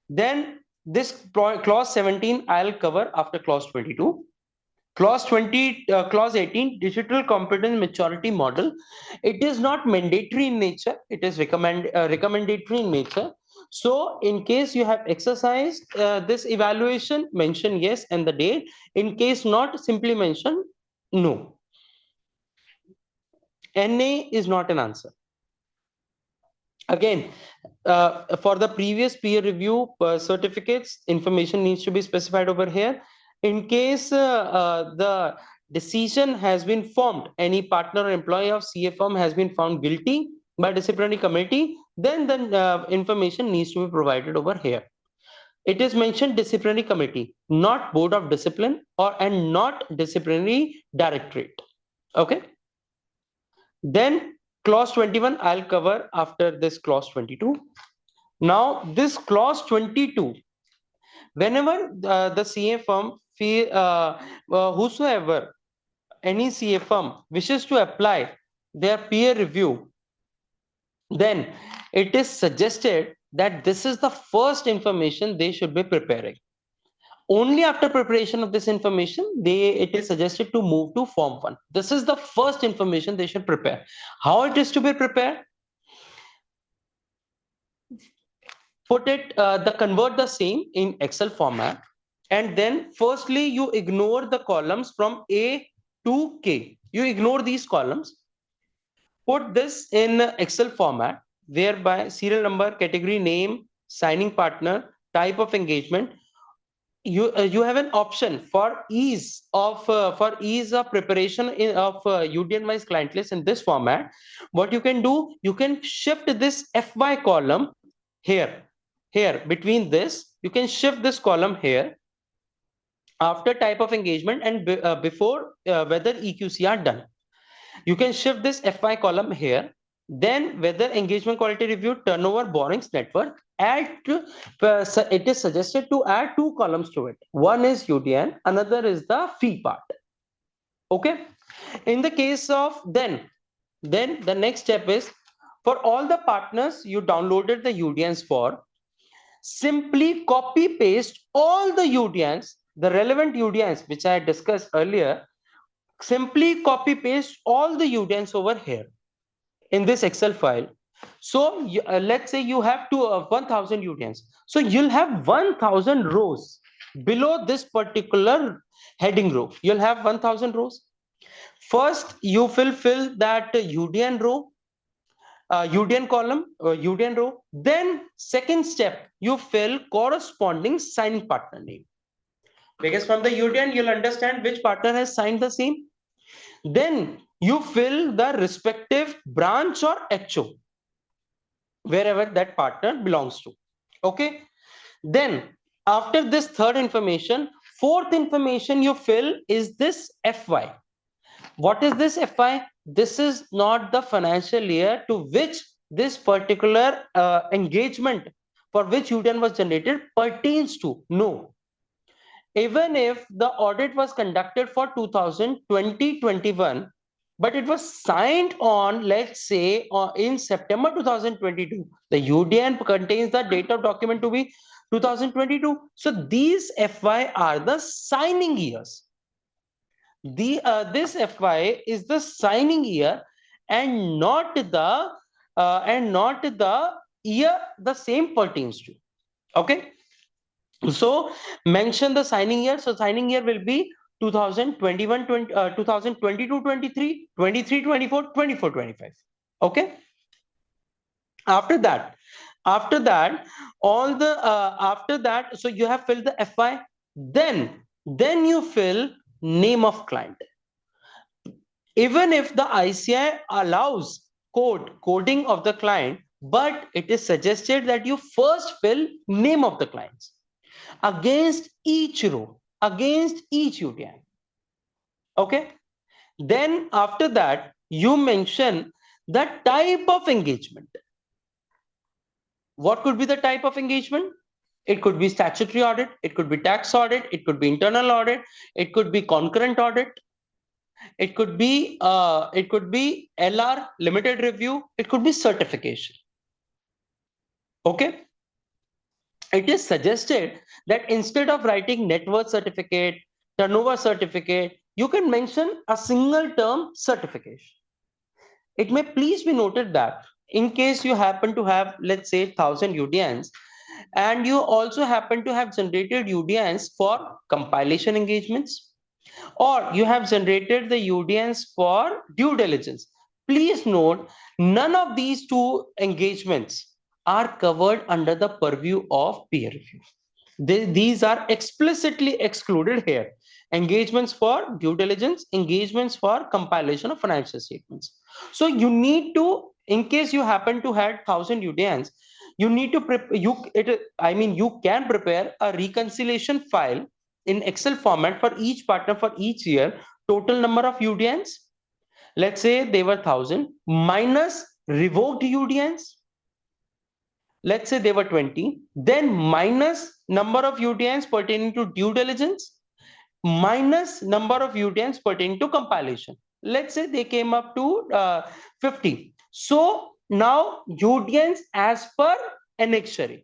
Then this clause 17 I'll cover after clause 22. Clause 18, digital competence maturity model. It is not mandatory in nature. It is recommendatory in nature. So in case you have exercised this evaluation, mention yes and the date. In case not, simply mention no. NA is not an answer. Again, for the previous peer review certificates, information needs to be specified over here. In case the decision has been formed, any partner or employee of CA firm has been found guilty by disciplinary committee, then the information needs to be provided over here. It is mentioned disciplinary committee, not board of discipline and not disciplinary directorate. Okay. Then clause 21 I'll cover after this clause 22. Now this clause 22, whenever the CA firm whosoever any CA firm wishes to apply their peer review, then it is suggested that this is the first information they should be preparing. Only after preparation of this information, it is suggested to move to Form 1. This is the first information they should prepare. How it is to be prepared? Convert the same in Excel format, and then firstly you ignore the columns from A to K. You ignore these columns. Put this in Excel format, whereby serial number, category name, signing partner, type of engagement. You have an option for ease of preparation of UDN wise client list in this format. What you can do, you can shift this FY column here between this. You can shift this column here after type of engagement and before whether EQC are done. You can shift this FY column here. Then whether engagement quality review, turnover, borrowings, network. It is suggested to add two columns to it. One is UDN, another is the fee part. Okay. In the case of then the next step is, for all the partners you downloaded the UDNs for, simply copy paste all the UDNs, the relevant UDNs which I discussed earlier. Simply copy paste all the UDNs over here in this Excel file. So let's say you have 1000 UDNs. So you'll have 1000 rows below this particular heading row. You'll have 1000 rows. First, you fill that UDN row, UDN column, UDN row. Then second step, you fill corresponding signing partner name. Because from the UDN, you'll understand which partner has signed the same. Then you fill the respective branch or HO, wherever that partner belongs to. Okay. Then after this third information, fourth information you fill is this FY. What is this FY? This is not the financial year to which this particular engagement for which UDN was generated pertains to. No. Even if the audit was conducted for 2020-21, but it was signed on, let's say, in September 2022, the UDN contains the date of document to be 2022. So these FY are the signing years. This FY is the signing year and not the year the same pertains to. Okay. So mention the signing year. So signing year will be 2021, 2022, 23, 23, 24, 24, 25. Okay. After that, so you have filled the FY. Then you fill name of client. Even if the ICI allows coding of the client, but it is suggested that you first fill name of the clients against each row, against each UTM. Okay. Then after that, you mention the type of engagement. What could be the type of engagement? It could be statutory audit, it could be tax audit, it could be internal audit, it could be concurrent audit, it could be LR, limited review, it could be certification. Okay. It is suggested that instead of writing net worth certificate, turnover certificate, you can mention a single term certification. It may please be noted that in case you happen to have, let's say, 1,000 UDNs, and you also happen to have generated UDNs for compilation engagements, or you have generated the UDNs for due diligence, please note none of these two engagements are covered under the purview of peer review. These are explicitly excluded here. Engagements for due diligence, engagements for compilation of financial statements. So you need to, in case you happen to have 1,000 UDNs, you need to you can prepare a reconciliation file in Excel format for each partner for each year, total number of UDNs. Let's say they were 1,000 minus revoked UDNs. Let's say they were 20, then minus number of UDNs pertaining to due diligence, minus number of UDNs pertaining to compilation. Let's say they came up to 50. So now UDNs as per annexure.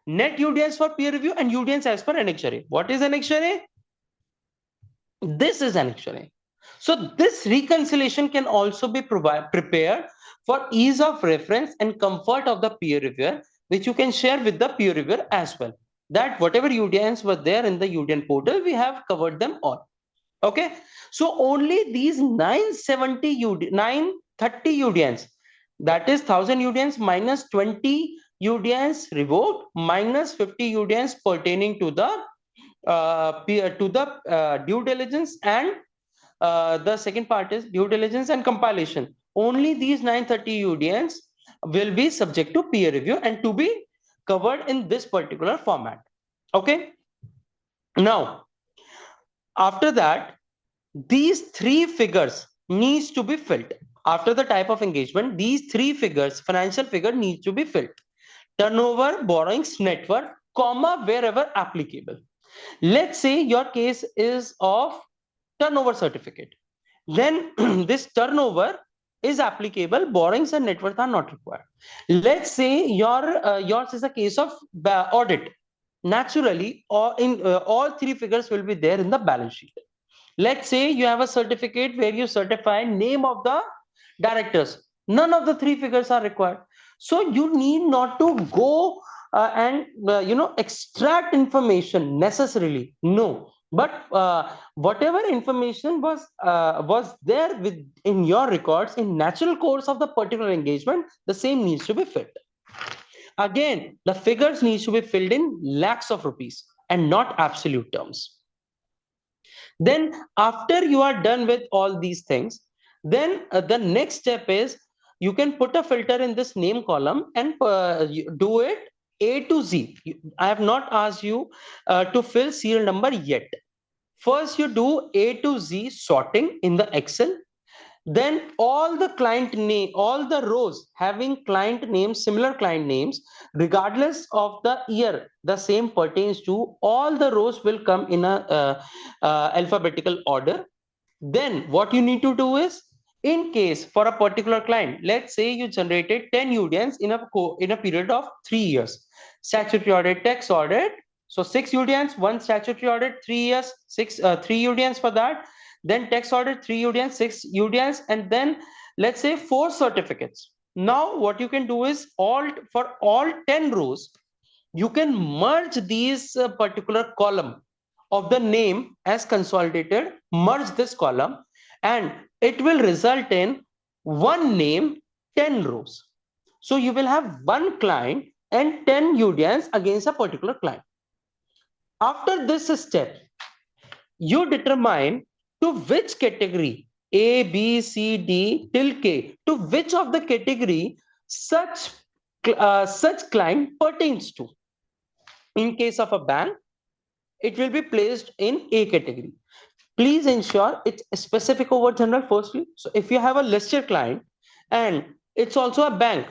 Net UDNs for peer review and UDNs as per annexure. What is annexure? This is annexure. So this reconciliation can also be prepared for ease of reference and comfort of the peer reviewer, which you can share with the peer reviewer as well. That whatever UDNs were there in the UDN portal, we have covered them all. Okay. So only these 930 UDNs, that is 1,000 UDNs minus 20 UDNs revoked minus 50 UDNs pertaining to the due diligence, and the second part is due diligence and compilation. Only these 930 UDNs will be subject to peer review and to be covered in this particular format. Okay. Now, after that, these three figures needs to be filled. After the type of engagement, these three figures, financial figure, needs to be filled. Turnover, borrowings, net worth, comma, wherever applicable. Let's say your case is of turnover certificate. Then this turnover is applicable, borrowings and net worth are not required. Let's say yours is a case of audit. Naturally, all three figures will be there in the balance sheet. Let's say you have a certificate where you certify name of the directors. None of the three figures are required. So you need not to go and extract information necessarily. No, but whatever information was there in your records in natural course of the particular engagement, the same needs to be filled. Again, the figures needs to be filled in lakhs of rupees and not absolute terms. Then after you are done with all these things, then the next step is you can put a filter in this name column and do it A to Z. I have not asked you to fill serial number yet. First, you do A to Z sorting in the Excel. Then all the client name, all the rows having client names, similar client names, regardless of the year, the same pertains to, all the rows will come in a alphabetical order. Then what you need to do is, in case for a particular client, let's say you generated 10 UDNs in a period of 3 years, statutory audit, tax audit. So 6 UDNs, 1 statutory audit, 3 years, 3 UDNs for that. Then tax audit, 3 UDNs, 6 UDNs, and then let's say 4 certificates. Now what you can do is for all 10 rows, you can merge these particular column of the name as consolidated, merge this column, and it will result in one name, 10 rows. So you will have one client and 10 UDNs against a particular client. After this step, you determine to which category, A, B, C, D till K, to which of the category such such client pertains to. In case of a bank, it will be placed in A category. Please ensure it's specific over general firstly. So if you have a listed client and it's also a bank,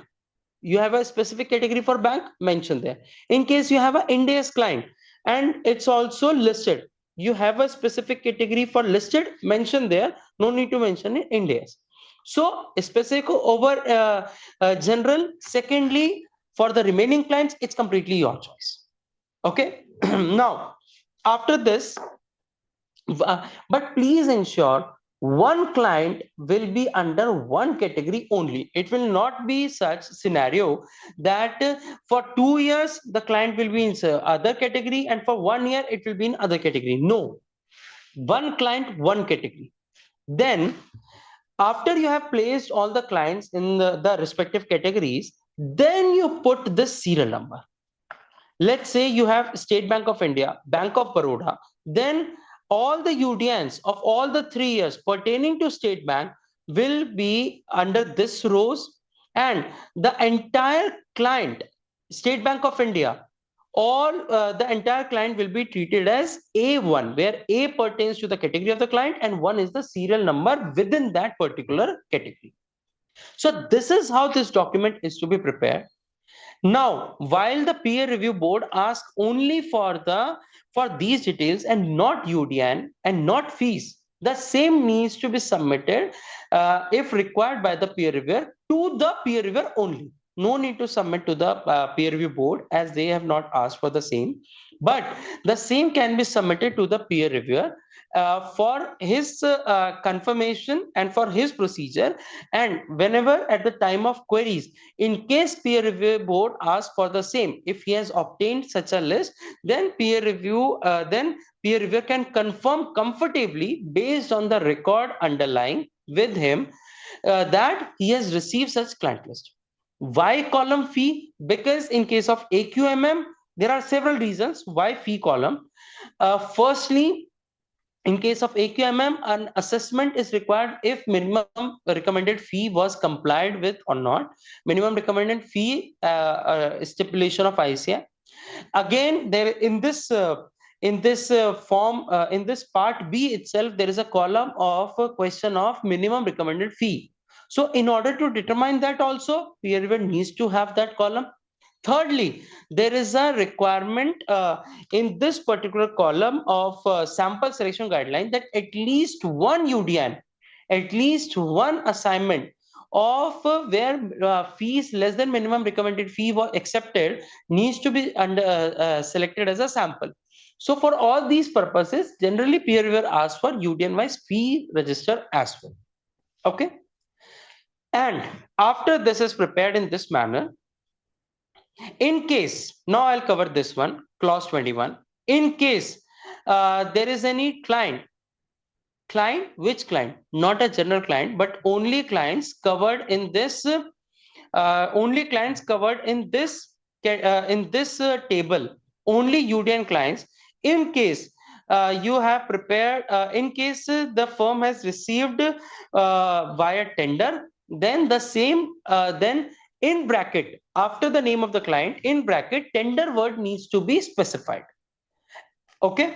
you have a specific category for bank, mention there. In case you have an Ind AS client and it's also listed, you have a specific category for listed, mention there. No need to mention in Ind AS. So specific over general. Secondly, for the remaining clients, it's completely your choice. Okay. Now, after this, but please ensure one client will be under one category only. It will not be such scenario that for 2 years the client will be in other category and for 1 year it will be in other category. No, one client, one category. Then after you have placed all the clients in the respective categories, then you put the serial number. Let's say you have State Bank of India, Bank of Baroda, then all the UDNs of all the 3 years pertaining to State Bank will be under this rows, and the entire client, State Bank of India, all the entire client will be treated as A1, where A pertains to the category of the client and 1 is the serial number within that particular category. So this is how this document is to be prepared. Now, while the peer review board asks only for these details and not UDN and not fees, the same needs to be submitted if required by the peer reviewer to the peer reviewer only. No need to submit to the peer review board as they have not asked for the same. But the same can be submitted to the peer reviewer for his confirmation and for his procedure. And whenever at the time of queries, in case peer review board asks for the same, if he has obtained such a list, then peer reviewer can confirm comfortably based on the record underlying with him that he has received such client list. Why column fee? Because in case of AQMM, there are several reasons why fee column. Firstly, in case of AQMM, an assessment is required if minimum recommended fee was complied with or not. Minimum recommended fee stipulation of ICAI. Again, there in this form, in this part B itself, there is a column of a question of minimum recommended fee. So in order to determine that also, peer reviewer needs to have that column. Thirdly, there is a requirement in this particular column of sample selection guideline that at least one UDN, at least one assignment of where fees less than minimum recommended fee was accepted needs to be selected as a sample. So for all these purposes, generally peer reviewer asks for UDN wise fee register as well. Okay. And after this is prepared in this manner, in case, now I'll cover this one, clause 21. In case there is any client, which client? Not a general client, but only clients covered in this, table, only UDN clients. In case you have prepared, in case the firm has received via tender, then the same, then in bracket, after the name of the client, in bracket, tender word needs to be specified. Okay.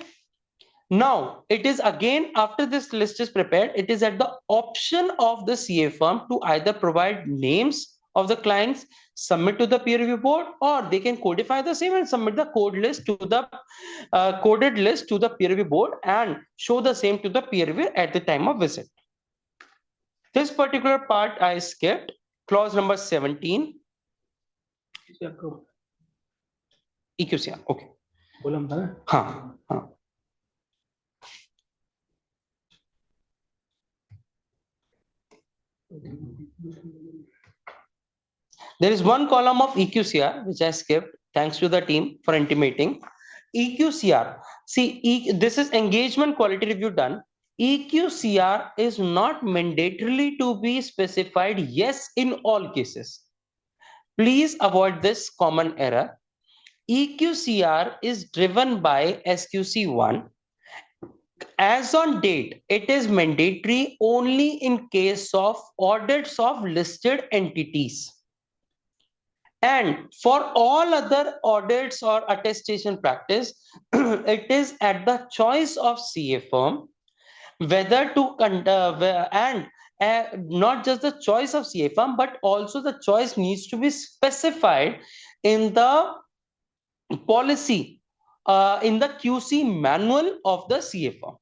Now, it is again, after this list is prepared, it is at the option of the CA firm to either provide names of the clients, submit to the peer review board, or they can codify the same and submit the coded list to the peer review board and show the same to the peer reviewer at the time of visit. This particular part I skipped. Clause number 17. EQCR. Okay. There is one column of EQCR which I skipped. Thanks to the team for intimating. EQCR. See, this is engagement quality review done. EQCR is not mandatorily to be specified yes in all cases. Please avoid this common error. EQCR is driven by SQC1. As on date, it is mandatory only in case of audits of listed entities. And for all other audits or attestation practice, it is at the choice of CA firm whether to not just the choice of CA firm, but also the choice needs to be specified in the policy, in the QC manual of the CA firm.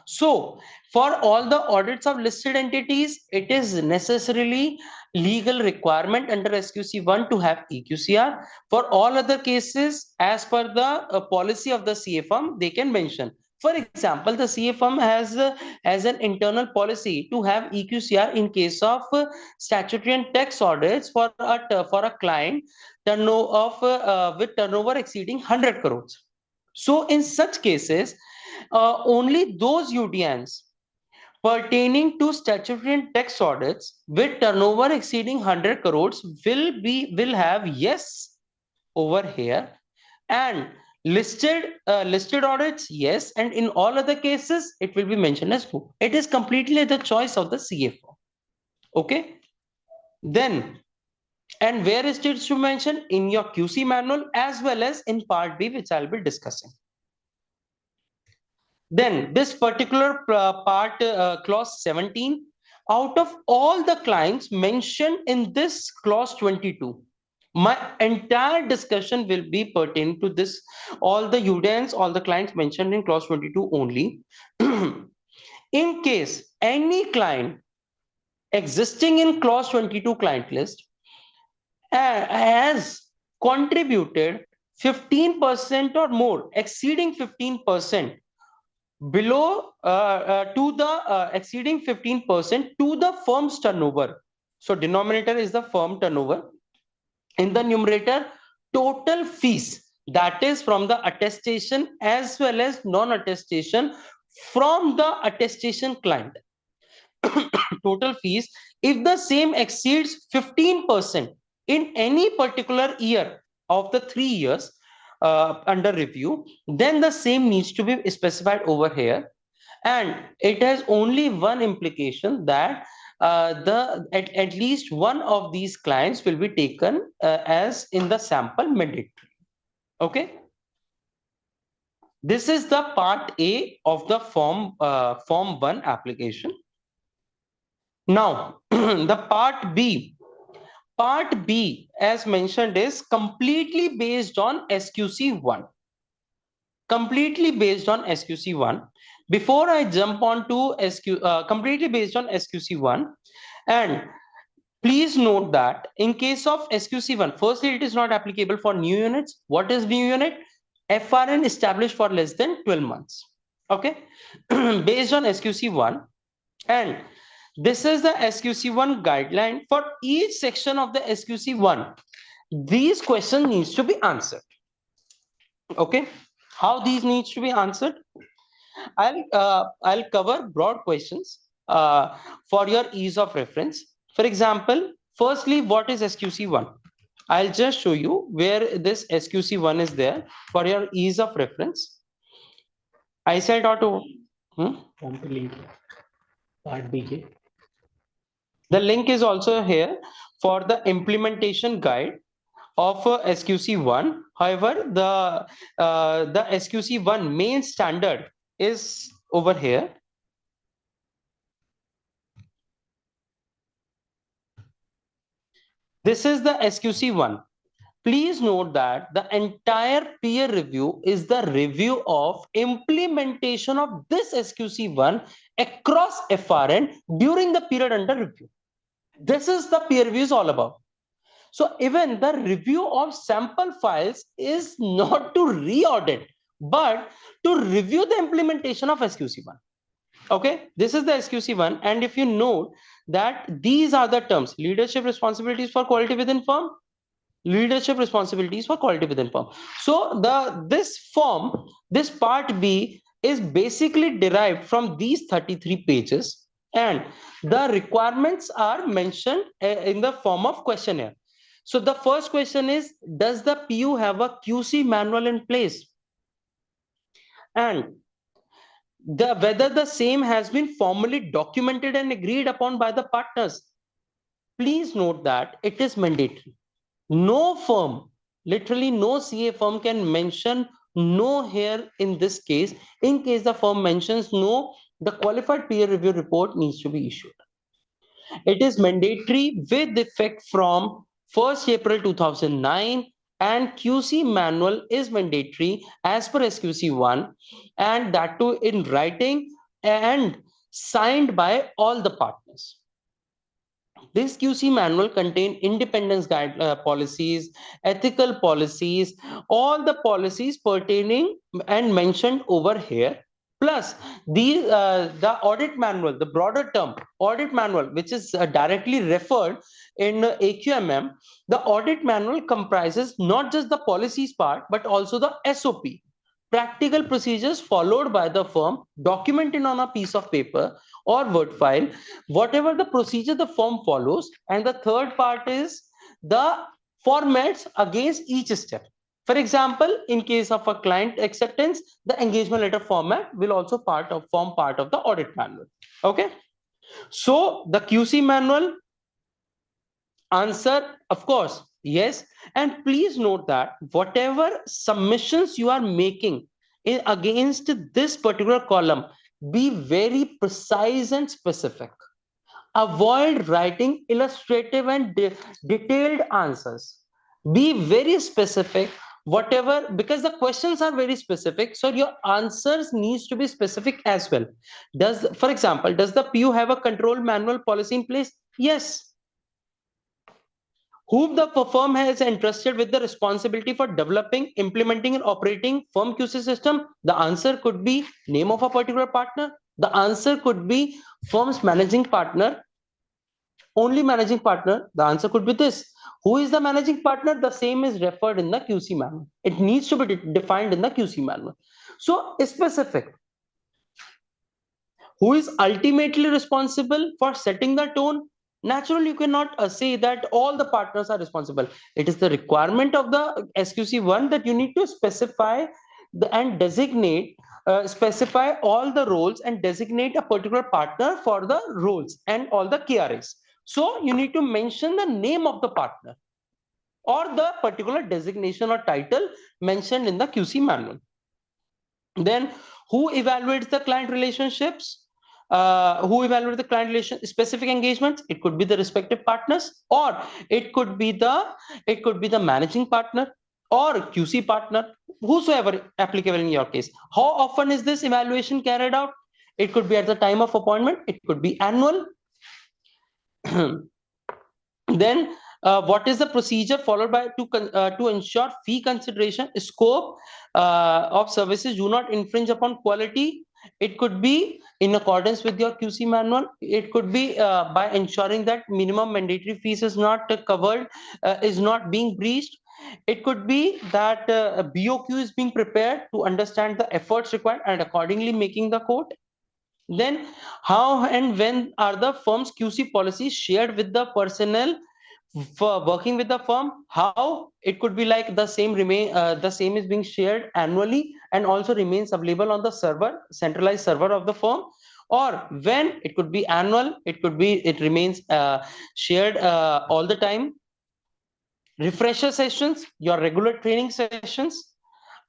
So, for all the audits of listed entities, it is necessarily legal requirement under SQC1 to have EQCR. For all other cases, as per the policy of the CA firm, they can mention. For example, the CA firm has an internal policy to have EQCR in case of statutory and tax audits for a client with turnover exceeding 100 crores. So, in such cases, only those UDNs pertaining to statutory and tax audits with turnover exceeding 100 crores will have yes over here, and listed audits yes, and in all other cases it will be mentioned as no. It is completely the choice of the CFO. Okay, then, and where is it to mention? In your QC manual as well as in part B, which I'll be discussing. Then this particular part, clause 17, out of all the clients mentioned in this clause 22, my entire discussion will be pertaining to this, all the UDNs, all the clients mentioned in clause 22 only. In case any client existing in clause 22 client list has contributed 15% or more, exceeding 15%, below to the exceeding 15% to the firm's turnover. So denominator is the firm turnover. In the numerator, total fees, that is from the attestation as well as non-attestation from the attestation client. Total fees, if the same exceeds 15% in any particular year of the 3 years under review, then the same needs to be specified over here. And it has only one implication, that at least one of these clients will be taken as in the sample mandatory. Okay, this is the part A of the form 1 application. Now the part B. Part B, as mentioned, is completely based on SQC1. Completely based on SQC1. Before I jump on to completely based on SQC1, and please note that in case of SQC1, firstly, it is not applicable for new units. What is new unit? FRN established for less than 12 months. Okay, based on SQC1, and this is the SQC1 guideline for each section of the SQC1. These questions needs to be answered. Okay, how these needs to be answered? I'll cover broad questions for your ease of reference. For example, firstly, what is SQC1? I'll just show you where this SQC1 is there for your ease of reference. I said auto. Part BJ. The link is also here for the implementation guide of SQC1. However, the SQC1 main standard is over here. This is the SQC1. Please note that the entire peer review is the review of implementation of this SQC1 across FRN during the period under review. This is the peer review is all about. So even the review of sample files is not to re-audit, but to review the implementation of SQC1. Okay, this is the SQC1. And if you note that these are the terms: leadership responsibilities for quality within firm, leadership responsibilities for quality within firm. So this form, this part B, is basically derived from these 33 pages, and the requirements are mentioned in the form of questionnaire. So the first question is, does the PU have a QC manual in place? And whether the same has been formally documented and agreed upon by the partners. Please note that it is mandatory. No firm, literally no CA firm can mention no here in this case. In case the firm mentions no, the qualified peer review report needs to be issued. It is mandatory with effect from 1st April 2009, and QC manual is mandatory as per SQC 1, and that too in writing and signed by all the partners. This QC manual contain independence guide policies, ethical policies, all the policies pertaining and mentioned over here. Plus, the audit manual, the broader term audit manual, which is directly referred in AQMM, the audit manual comprises not just the policies part, but also the SOP, practical procedures followed by the firm, documented on a piece of paper or Word file, whatever the procedure the firm follows. And the third part is the formats against each step. For example, in case of a client acceptance, the engagement letter format will also form part of the audit manual. Okay. So the QC manual answer, of course, yes. And please note that whatever submissions you are making against this particular column, be very precise and specific. Avoid writing illustrative and detailed answers. Be very specific, whatever, because the questions are very specific. So your answers needs to be specific as well. For example, does the PU have a control manual policy in place? Yes. Whom the firm has entrusted with the responsibility for developing, implementing, and operating firm QC system? The answer could be name of a particular partner. The answer could be firm's managing partner, only managing partner. The answer could be this. Who is the managing partner? The same is referred in the QC manual. It needs to be defined in the QC manual. So specific. Who is ultimately responsible for setting the tone? Naturally, you cannot say that all the partners are responsible. It is the requirement of the SQC1 that you need to specify and designate, specify all the roles and designate a particular partner for the roles and all the KRAs. So you need to mention the name of the partner or the particular designation or title mentioned in the QC manual. Then who evaluates the client relationships? Who evaluate the client relation specific engagements? It could be the respective partners, or it could be the managing partner or QC partner, whosoever applicable in your case. How often is this evaluation carried out? It could be at the time of appointment, it could be annual. Then what is the procedure followed by to ensure fee consideration, scope of services do not infringe upon quality? It could be in accordance with your QC manual. It could be by ensuring that minimum mandatory fees is not covered, is not being breached. It could be that BOQ is being prepared to understand the efforts required and accordingly making the quote. Then how and when are the firm's QC policies shared with the personnel for working with the firm? How? It could be like the same is being shared annually and also remains available on the server, centralized server of the firm. Or when it could be annual, it could be it remains shared all the time. Refresher sessions, your regular training sessions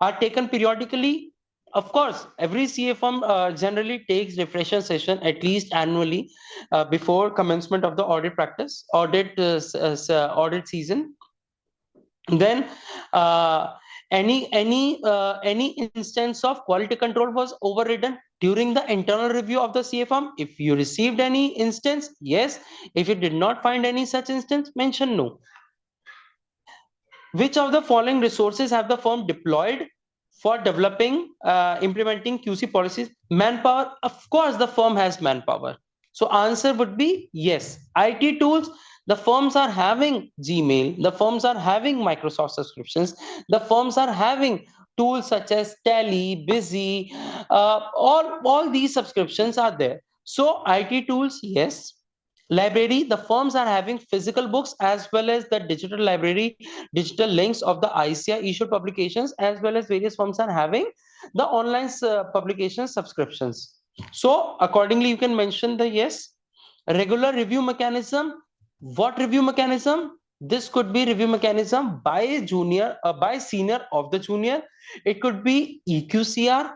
are taken periodically. Of course, every CA firm generally takes refresher session at least annually before commencement of the audit practice, audit season. Then any instance of quality control was overridden during the internal review of the CA firm? If you received any instance, yes. If you did not find any such instance, mention no. Which of the following resources have the firm deployed for developing, implementing QC policies? Manpower. Of course, the firm has manpower. So answer would be yes. IT tools. The firms are having Gmail. The firms are having Microsoft subscriptions. The firms are having tools such as Tally, Busy. All these subscriptions are there. So IT tools, yes. Library, the firms are having physical books as well as the digital library, digital links of the ICI issued publications, as well as various firms are having the online publication subscriptions. So accordingly, you can mention the yes. Regular review mechanism. What review mechanism? This could be review mechanism by junior, by senior of the junior. It could be EQCR.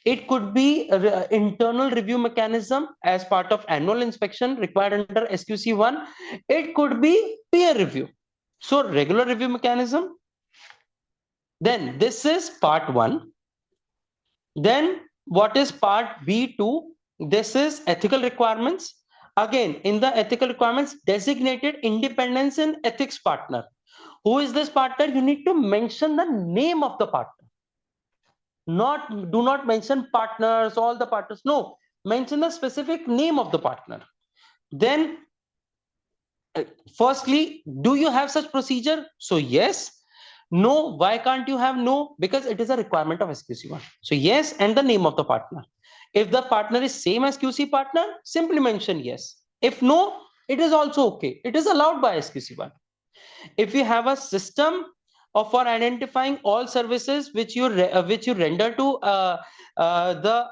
It could be internal review mechanism as part of annual inspection required under SQC1. It could be peer review. So regular review mechanism. Then this is part 1. Then what is part B2? This is ethical requirements. Again, in the ethical requirements, designated independence and ethics partner. Who is this partner? You need to mention the name of the partner. Do not mention partners, all the partners. No, mention the specific name of the partner. Then, firstly, do you have such procedure? So yes. No, why can't you have no? Because it is a requirement of SQC1. So yes, and the name of the partner. If the partner is same as QC partner, simply mention yes. If no, it is also okay. It is allowed by SQC1. If you have a system for identifying all services which you render to the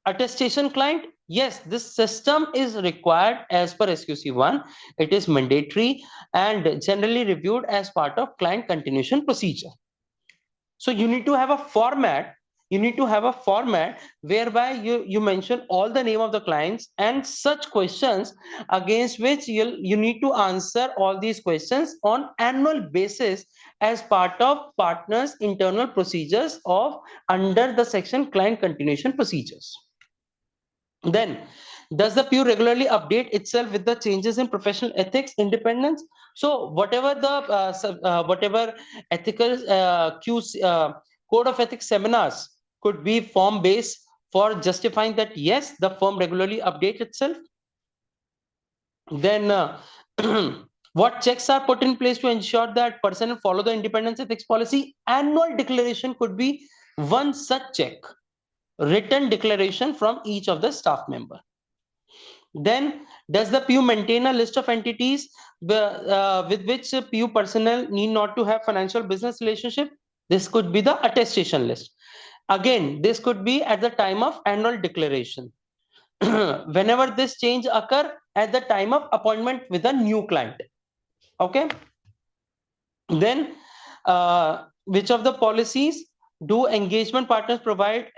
attestation client, yes, this system is required as per SQC1. It is mandatory and generally reviewed as part of client continuation procedure. So you need to have a format. You need to have a format whereby you mention all the name of the clients and such questions against which you need to answer all these questions on annual basis as part of partners internal procedures of under the section client continuation procedures. Then, does the PU regularly update itself with the changes in professional ethics, independence? So whatever the whatever ethical code of ethics seminars could be form based for justifying that yes, the firm regularly updates itself. Then what checks are put in place to ensure that personnel follow the independence ethics policy? Annual declaration could be one such check. Written declaration from each of the staff member. Then, does the PU maintain a list of entities with which PU personnel need not to have financial business relationship? This could be the attestation list. Again, this could be at the time of annual declaration. Whenever this change occur at the time of appointment with a new client. Okay. Then, which of the policies do engagement partners provide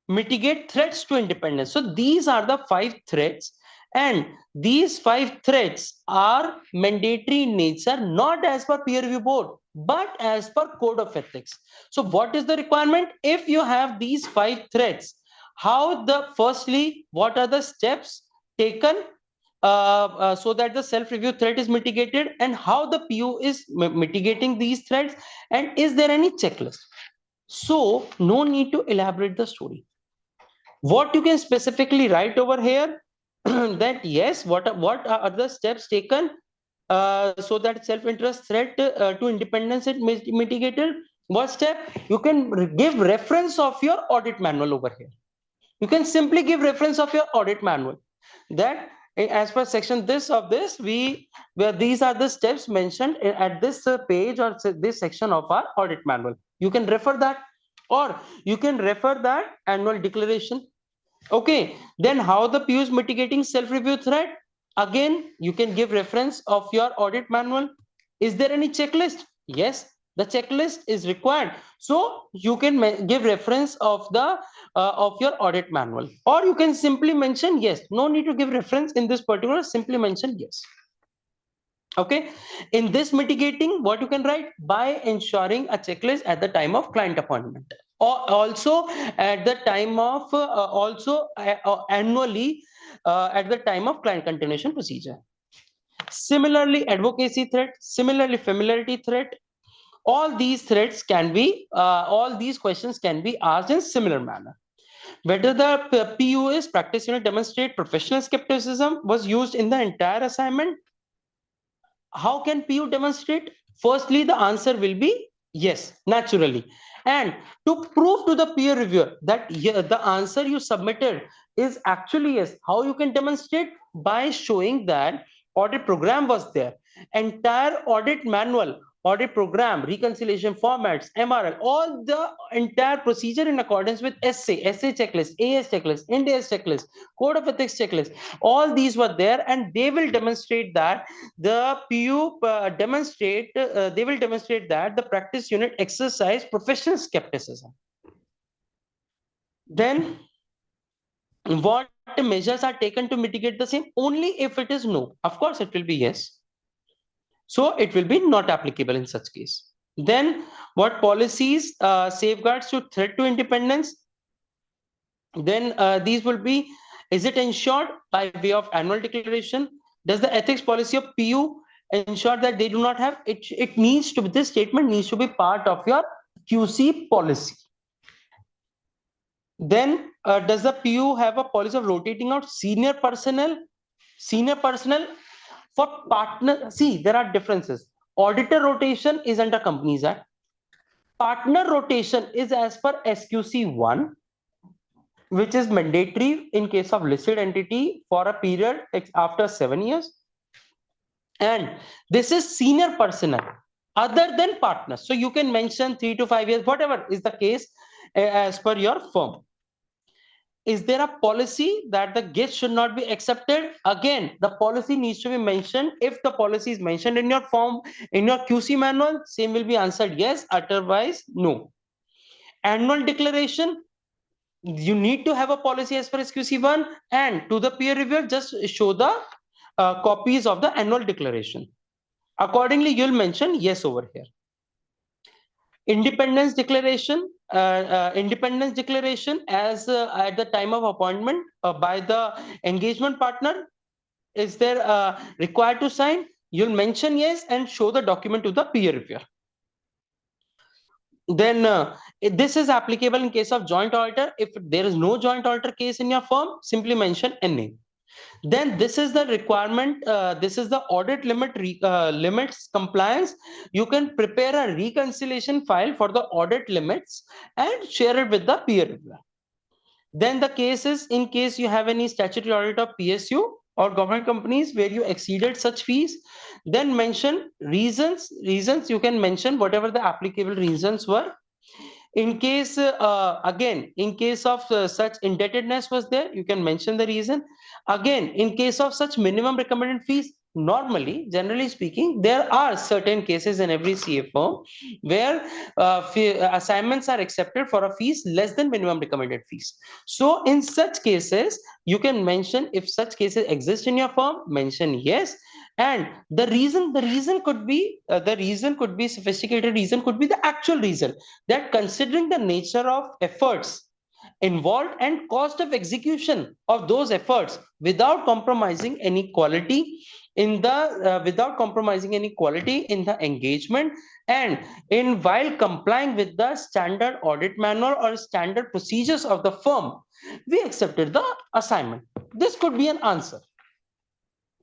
mitigate threats to independence? So these are the 5 threats, and these 5 threats are mandatory in nature, not as per peer review board, but as per code of ethics. So what is the requirement? If you have these 5 threats, firstly, what are the steps taken so that the self-review threat is mitigated, and how the PU is mitigating these threats, and is there any checklist? So no need to elaborate the story. What you can specifically write over here that yes, what are the steps taken so that self-interest threat to independence is mitigated? What step? You can give reference of your audit manual over here. You can simply give reference of your audit manual. That as per section where these are the steps mentioned at this page or this section of our audit manual. You can refer that, or you can refer that annual declaration. Okay, then how the PU is mitigating self-review threat? Again, you can give reference of your audit manual. Is there any checklist? Yes, the checklist is required. So you can give reference of the of your audit manual, or you can simply mention yes. No need to give reference in this particular. Simply mention yes. Okay, in this mitigating, what you can write? By ensuring a checklist at the time of client appointment, or also at the time of annually at the time of client continuation procedure. Similarly, advocacy threat, similarly familiarity threat, all these threats can be all these questions can be asked in similar manner. Whether the PU is practice unit demonstrate professional skepticism was used in the entire assignment. How can PU demonstrate? Firstly, the answer will be yes, naturally. And to prove to the peer reviewer that the answer you submitted is actually yes, how you can demonstrate? By showing that audit program was there. Entire audit manual audit program, reconciliation formats, MRL, all the entire procedure in accordance with SA checklist, AS checklist, Ind AS checklist, code of ethics checklist. All these were there, and they will demonstrate that the PU they will demonstrate that the practice unit exercise professional skepticism. Then what measures are taken to mitigate the same? Only if it is no. Of course, it will be yes. So it will be not applicable in such case. Then what policies, safeguards to threat to independence? Then these will be, is it ensured by way of annual declaration? Does the ethics policy of PU ensure that they do not have it? It needs to be, this statement needs to be part of your QC policy. Then does the PU have a policy of rotating out senior personnel? Senior personnel for partner, see, there are differences. Auditor rotation is under Companies Act. Partner rotation is as per SQC 1, which is mandatory in case of listed entity for a period after 7 years. And this is senior personnel other than partners. So you can mention 3 to 5 years, whatever is the case as per your firm. Is there a policy that the guest should not be accepted? Again, the policy needs to be mentioned. If the policy is mentioned in your form, in your QC manual, same will be answered yes, otherwise no. Annual declaration, you need to have a policy as per SQC 1, and to the peer reviewer, just show the copies of the annual declaration. Accordingly, you'll mention yes over here. Independence declaration, as at the time of appointment by the engagement partner, is there required to sign? You'll mention yes and show the document to the peer reviewer. Then this is applicable in case of joint auditor. If there is no joint auditor case in your firm, simply mention NA. Then this is the requirement, this is the audit limits compliance. You can prepare a reconciliation file for the audit limits and share it with the peer reviewer. Then the case is, in case you have any statutory audit of PSU or government companies where you exceeded such fees, then mention reasons. You can mention whatever the applicable reasons were. In case, again, in case of such indebtedness was there, you can mention the reason. Again, in case of such minimum recommended fees, normally, generally speaking, there are certain cases in every CFO where assignments are accepted for a fees less than minimum recommended fees. So in such cases, you can mention, if such cases exist in your firm, mention yes. And the reason could be sophisticated reason, could be the actual reason, that considering the nature of efforts involved and cost of execution of those efforts, without compromising any quality in the engagement, and while complying with the standard audit manual or standard procedures of the firm, we accepted the assignment. This could be an answer.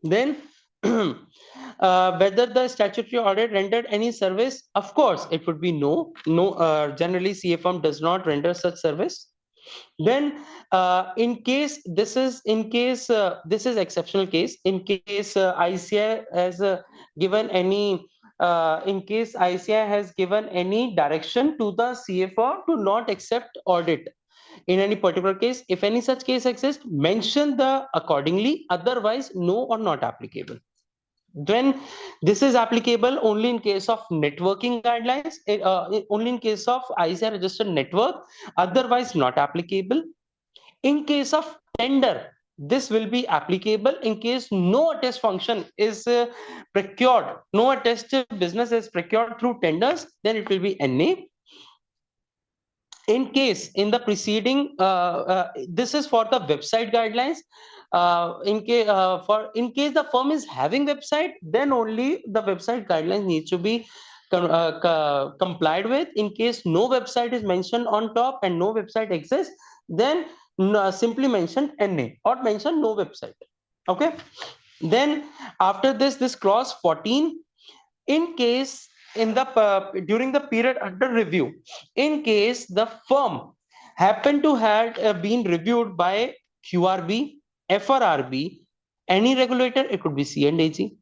Then whether the statutory audit rendered any service, of course it would be no. Generally CFM does not render such service. Then in case this is exceptional case, in case ICAI has given any direction to the CFO to not accept audit in any particular case, if any such case exists, mention the accordingly, otherwise no or not applicable. Then this is applicable only in case of networking guidelines, only in case of ICAI registered network, otherwise not applicable. In case of tender, this will be applicable in case no attest function is procured, no attest business is procured through tenders, then it will be NA. In case in the preceding, this is for the website guidelines. In case the firm is having website, then only the website guidelines need to be complied with. In case no website is mentioned on top and no website exists, then simply mention NA or mention no website. Okay. Then after this clause 14, in case during the period under review, in case the firm happened to have been reviewed by QRB, FRRB, any regulator, it could be C&AG.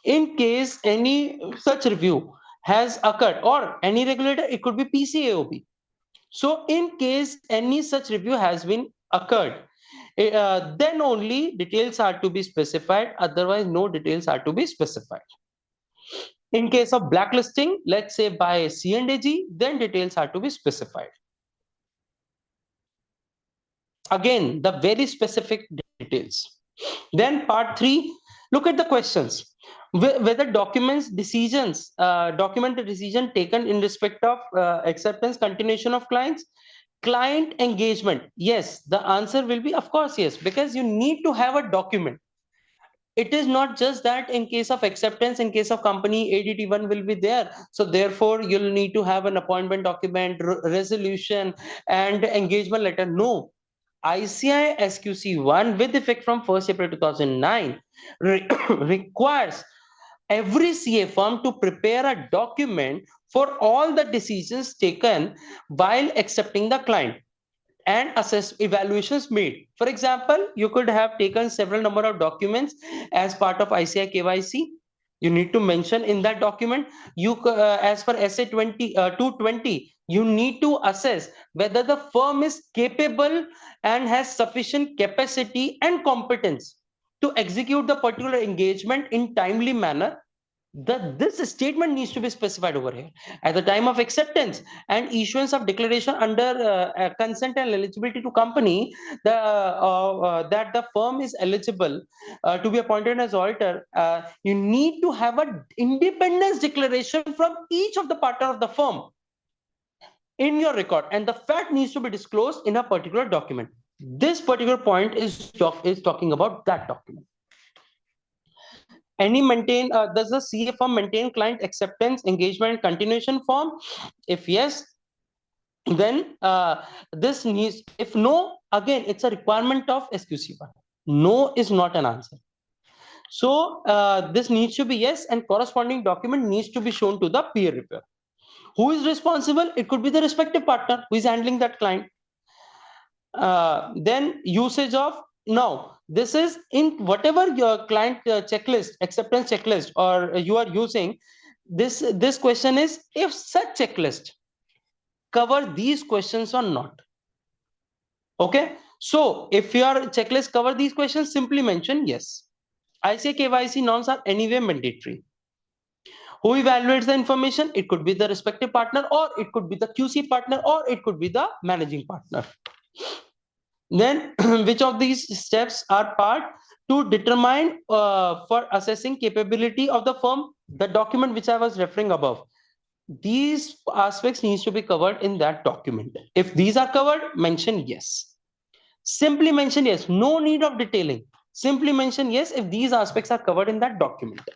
In case any such review has occurred, or any regulator, it could be PCAOB. So in case any such review has been occurred, then only details are to be specified, otherwise no details are to be specified. In case of blacklisting, let's say by C&AG, then details are to be specified. Again, the very specific details. Then part 3, look at the questions. Whether documents decisions, document the decision taken in respect of acceptance, continuation of clients, client engagement. Yes, the answer will be of course yes, because you need to have a document. It is not just that in case of acceptance, in case of company, ADT1 will be there. So therefore, you'll need to have an appointment document, resolution, and engagement letter. No. ICAI SQC1 with effect from 1st April 2009 requires every CA firm to prepare a document for all the decisions taken while accepting the client and assess evaluations made. For example, you could have taken several number of documents as part of ICAI KYC. You need to mention in that document, as per SA 220, you need to assess whether the firm is capable and has sufficient capacity and competence to execute the particular engagement in timely manner. This statement needs to be specified over here. At the time of acceptance and issuance of declaration under consent and eligibility to company, that the firm is eligible to be appointed as auditor, you need to have an independence declaration from each of the partner of the firm in your record, and the fact needs to be disclosed in a particular document. This particular point is talking about that document. Does the CA firm maintain client acceptance, engagement, continuation form? If yes, then this needs, if no, again, it's a requirement of SQC1. No is not an answer. So this needs to be yes, and corresponding document needs to be shown to the peer reviewer. Who is responsible? It could be the respective partner who is handling that client. Then usage of, now this is in whatever your client checklist, acceptance checklist, or you are using, this question is if such checklist cover these questions or not. Okay, so if your checklist cover these questions, simply mention yes. ICAI KYC norms are anyway mandatory. Who evaluates the information? It could be the respective partner, or it could be the QC partner, or it could be the managing partner. Then which of these steps are part to determine for assessing capability of the firm? The document which I was referring above, these aspects needs to be covered in that document. If these are covered, mention yes. Simply mention yes, no need of detailing. Simply mention yes if these aspects are covered in that document.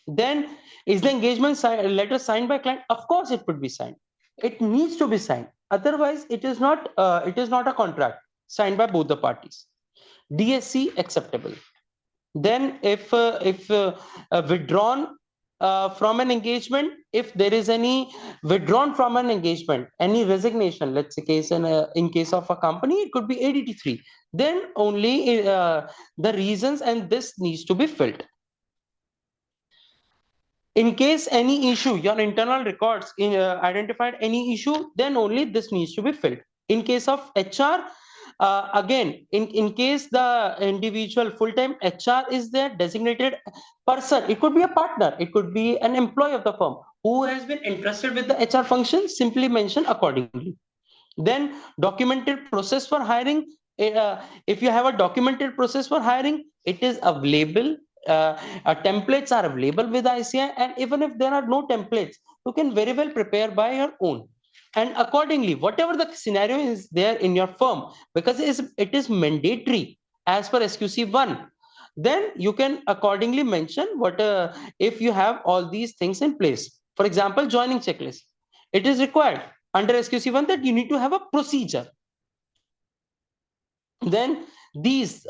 Then, is the engagement letter signed by client? Of course it would be signed. It needs to be signed. Otherwise, it is not a contract signed by both the parties. DSC acceptable. Then if withdrawn from an engagement, if there is any withdrawn from an engagement, any resignation, let's say in case of a company, it could be ADT3, then only the reasons and this needs to be filled. In case any issue, your internal records identified any issue, then only this needs to be filled. In case of HR, again, in case the individual full-time HR is their designated person, it could be a partner, it could be an employee of the firm who has been entrusted with the HR function, simply mention accordingly. Then documented process for hiring. If you have a documented process for hiring, it is available. Templates are available with ICAI, and even if there are no templates, you can very well prepare by your own. And accordingly, whatever the scenario is there in your firm, because it is mandatory as per SQC1, then you can accordingly mention what if you have all these things in place. For example, joining checklist. It is required under SQC1 that you need to have a procedure. Then these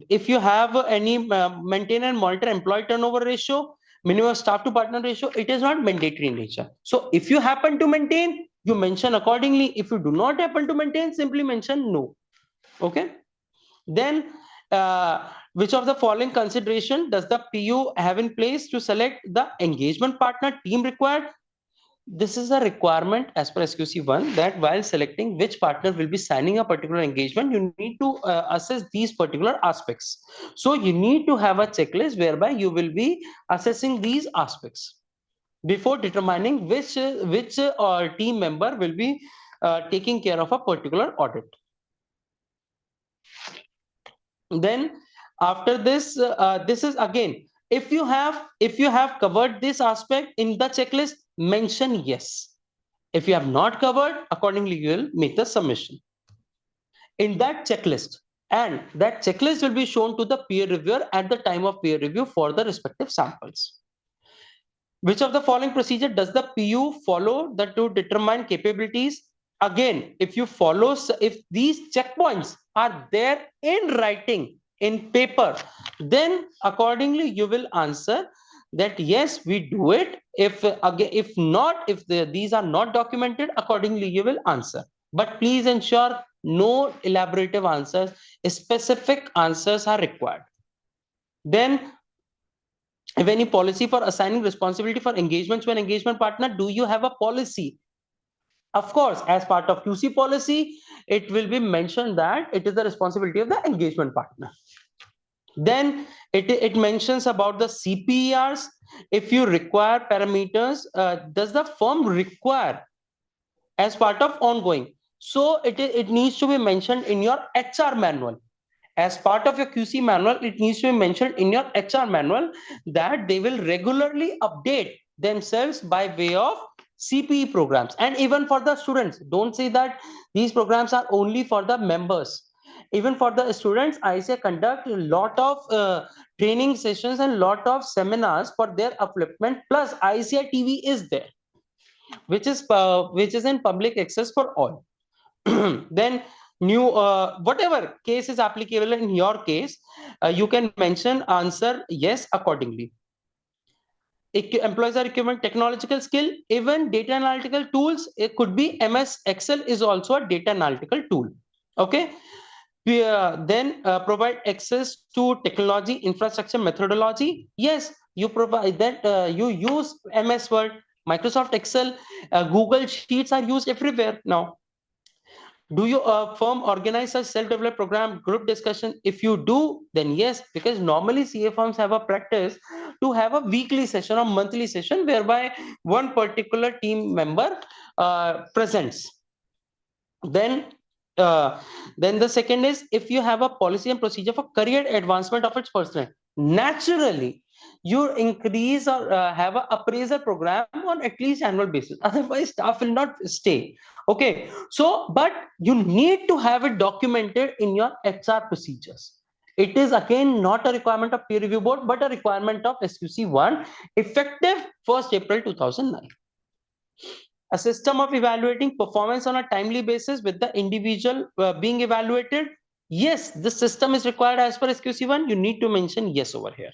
if you have any maintain and monitor employee turnover ratio, minimum staff to partner ratio, it is not mandatory in nature. So if you happen to maintain, you mention accordingly. If you do not happen to maintain, simply mention no. Okay. Then Which of the following consideration does the PU have in place to select the engagement partner team required? This is a requirement as per SQC1 that while selecting which partner will be signing a particular engagement, you need to assess these particular aspects. So you need to have a checklist whereby you will be assessing these aspects before determining which team member will be taking care of a particular audit. Then after this, this is again, if you have covered this aspect in the checklist, mention yes. If you have not covered, accordingly you will make the submission in that checklist, and that checklist will be shown to the peer reviewer at the time of peer review for the respective samples. Which of the following procedure does the PU follow to determine capabilities? Again, if these checkpoints are there in writing, in paper, then accordingly you will answer that yes, we do it. If these are not documented, accordingly you will answer. But please ensure no elaborative answers, specific answers are required. Then, if any policy for assigning responsibility for engagement to an engagement partner, do you have a policy? Of course, as part of QC policy, it will be mentioned that it is the responsibility of the engagement partner. Then it mentions about the CPERs. If you require parameters, does the firm require as part of ongoing? So it needs to be mentioned in your HR manual. As part of your QC manual, it needs to be mentioned in your HR manual that they will regularly update themselves by way of CPE programs. And even for the students, don't say that these programs are only for the members. Even for the students, ICAI conduct a lot of training sessions and lot of seminars for their upliftment. Plus, ICAI TV is there, which is in public access for all. Then whatever case is applicable in your case, you can mention answer yes accordingly. Employees are requiring technological skill, even data analytical tools. It could be MS Excel is also a data analytical tool. Okay. Then provide access to technology infrastructure methodology. Yes, you provide that. You use MS Word, Microsoft Excel, Google Sheets are used everywhere now. Do you firm organize a self-developed program, group discussion? If you do, then yes, because normally CA firms have a practice to have a weekly session or monthly session whereby one particular team member presents. Then the second is, if you have a policy and procedure for career advancement of its personnel, naturally you increase or have an appraisal program on at least annual basis. Otherwise, staff will not stay. Okay, so but you need to have it documented in your HR procedures. It is again not a requirement of peer review board, but a requirement of SQC1 effective 1st April 2009. A system of evaluating performance on a timely basis with the individual being evaluated. Yes, this system is required as per SQC1. You need to mention yes over here.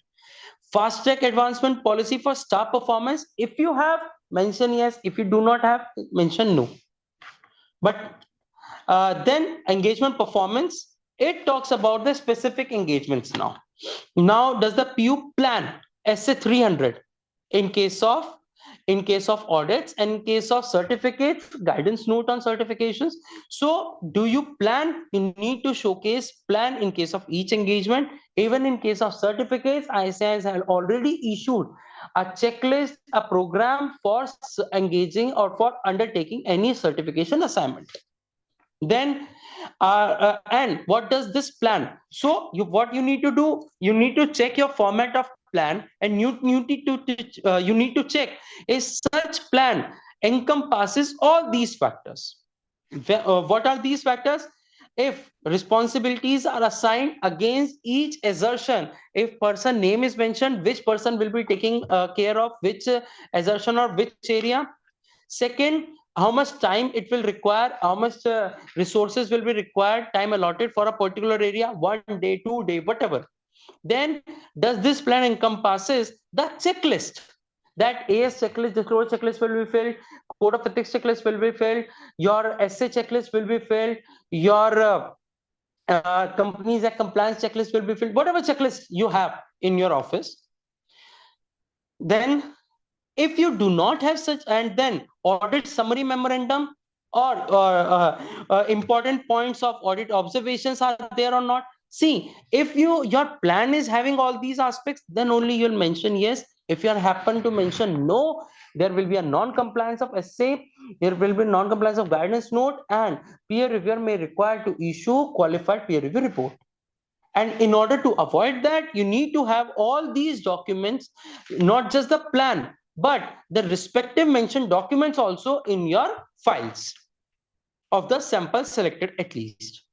Fast track advancement policy for staff performance. If you have, mention yes. If you do not have, mention no. But then engagement performance, it talks about the specific engagements now. Now, does the PU plan SA 300 in case of audits and in case of certificates, guidance note on certifications? So do you plan? You need to showcase plan in case of each engagement. Even in case of certificates, ICAI has already issued a checklist, a program for engaging or for undertaking any certification assignment. Then and what does this plan? So what you need to do, you need to check your format of plan, and you need to check is such plan encompasses all these factors. What are these factors? If responsibilities are assigned against each assertion, if person name is mentioned, which person will be taking care of which assertion or which area. Second, how much time it will require, how much resources will be required, time allotted for a particular area, 1 day, 2 day, whatever. Then does this plan encompasses the checklist? That AS checklist, the code checklist will be filled, code of ethics checklist will be filled, your essay checklist will be filled, your Companies Act compliance checklist will be filled, whatever checklist you have in your office. Then if you do not have such, and then audit summary memorandum or important points of audit observations are there or not. See, if your plan is having all these aspects, then only you'll mention yes. If you happen to mention no, there will be a non-compliance of essay, there will be non-compliance of guidance note, and peer reviewer may require to issue qualified peer review report. And in order to avoid that, you need to have all these documents, not just the plan, but the respective mentioned documents also in your files of the sample selected at least.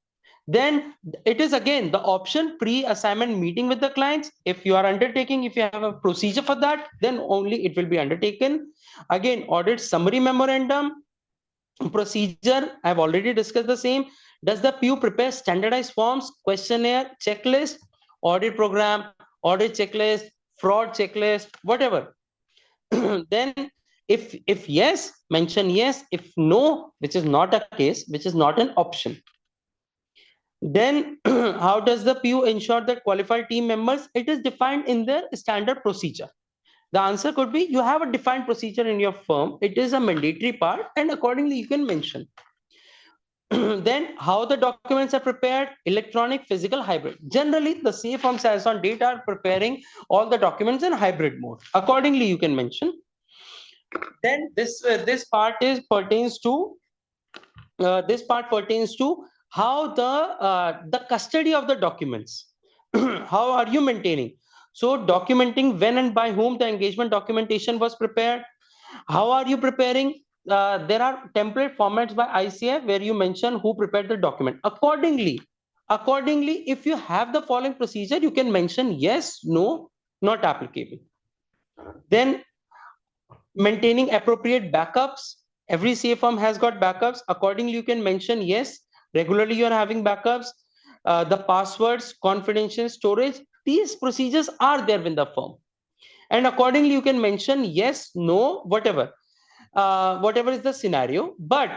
Then it is again the option pre-assignment meeting with the clients. If you are undertaking, if you have a procedure for that, then only it will be undertaken. Again, audit summary memorandum procedure, I've already discussed the same. Does the PU prepare standardized forms, questionnaire, checklist, audit program, audit checklist, fraud checklist, whatever? Then if yes, mention yes. If no, which is not a case, which is not an option. Then how does the PU ensure that qualified team members? It is defined in their standard procedure. The answer could be you have a defined procedure in your firm. It is a mandatory part, and accordingly you can mention. Then how the documents are prepared: electronic, physical, hybrid. Generally the CA firms as on date are preparing all the documents in hybrid mode. Accordingly you can mention. Then this part is pertains to how the custody of the documents. How are you maintaining? So documenting when and by whom the engagement documentation was prepared. How are you preparing? There are template formats by ICF where you mention who prepared the document. Accordingly, if you have the following procedure, you can mention yes, no, not applicable. Then maintaining appropriate backups. Every CA firm has got backups. Accordingly, you can mention yes, regularly you are having backups. The passwords, confidential storage, these procedures are there in the firm. And accordingly, you can mention yes, no, whatever is the scenario, but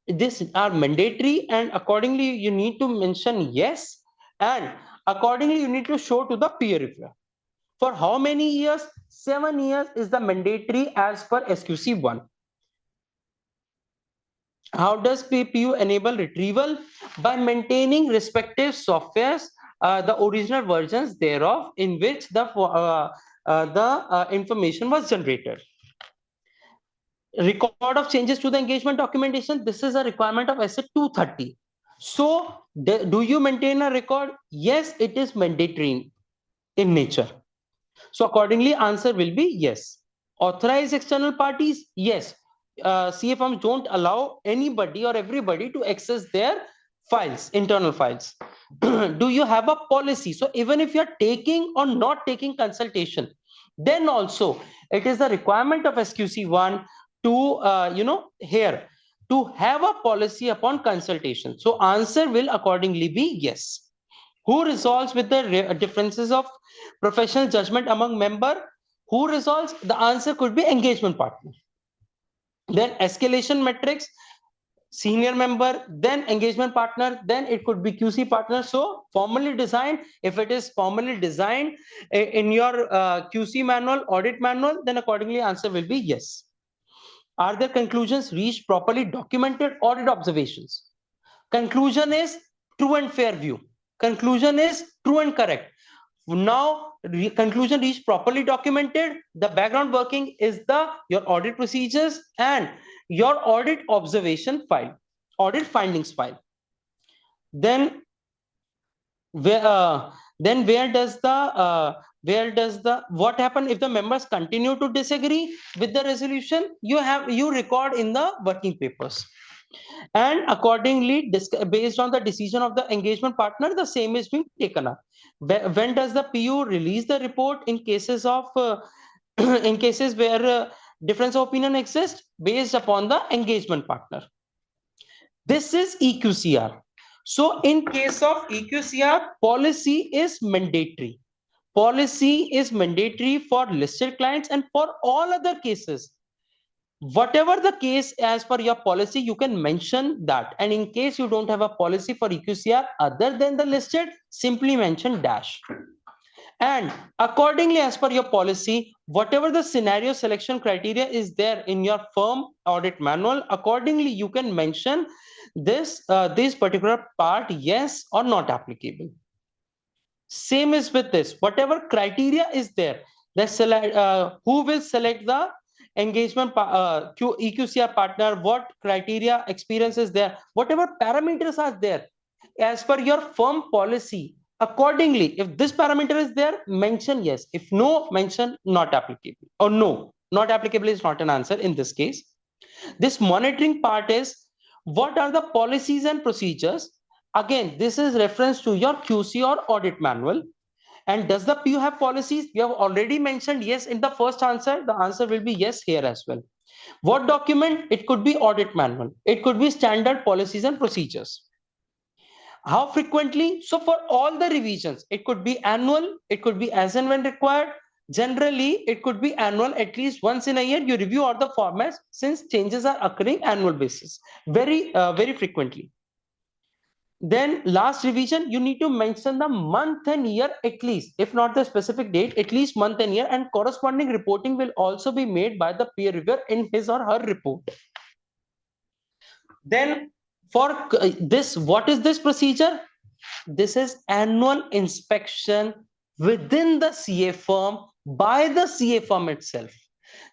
these are mandatory, and accordingly you need to mention yes, and accordingly you need to show to the peer reviewer. For how many years? 7 years is the mandatory as per SQC 1. How does PPU enable retrieval? By maintaining respective softwares, the original versions thereof in which the information was generated. Record of changes to the engagement documentation. This is a requirement of SA 230. So do you maintain a record? Yes, it is mandatory in nature. So accordingly, answer will be yes. Authorize external parties? Yes. CA firms don't allow anybody or everybody to access their files, internal files. Do you have a policy? So even if you're taking or not taking consultation, then also it is a requirement of SQC 1 to here to have a policy upon consultation. So answer will accordingly be yes. Who resolves with the differences of professional judgment among member? Who resolves? The answer could be engagement partner. Then escalation metrics, senior member, then engagement partner, then it could be QC partner. So formally designed, if it is formally designed in your QC manual, audit manual, then accordingly answer will be yes. Are their conclusions reached properly documented? Audit observations. Conclusion is true and fair view. Conclusion is true and correct. Now, conclusion reached properly documented. The background working is your audit procedures and your audit observation file, audit findings file. Then where does what happen if the members continue to disagree with the resolution? You record in the working papers, and accordingly based on the decision of the engagement partner, the same is being taken up. When does the PU release the report in cases of in cases where difference of opinion exists? Based upon the engagement partner. This is EQCR. So in case of EQCR, policy is mandatory. Policy is mandatory for listed clients and for all other cases. whatever the case as per your policy, you can mention that. And in case you don't have a policy for EQCR other than the listed, simply mention dash. And accordingly, as per your policy, whatever the scenario selection criteria is there in your firm audit manual, accordingly, you can mention this particular part, yes or not applicable. Same is with this, whatever criteria is there, who will select the engagement EQCR partner, what criteria, experience is there, whatever parameters are there as per your firm policy. Accordingly, if this parameter is there, mention yes. If no, mention not applicable. Or no, not applicable is not an answer in this case. This monitoring part is what are the policies and procedures. Again, this is reference to your QC or audit manual. And does the PU have policies? You have already mentioned yes in the first answer. The answer will be yes here as well. What document? It could be audit manual. It could be standard policies and procedures. How frequently? So for all the revisions, it could be annual, it could be as and when required. Generally, it could be annual, at least once in a year. You review all the formats since changes are occurring annual basis, very frequently. Then last revision, you need to mention the month and year at least, if not the specific date, at least month and year, and corresponding reporting will also be made by the peer reviewer in his or her report. Then for this, what is this procedure? This is annual inspection within the CA firm by the CA firm itself.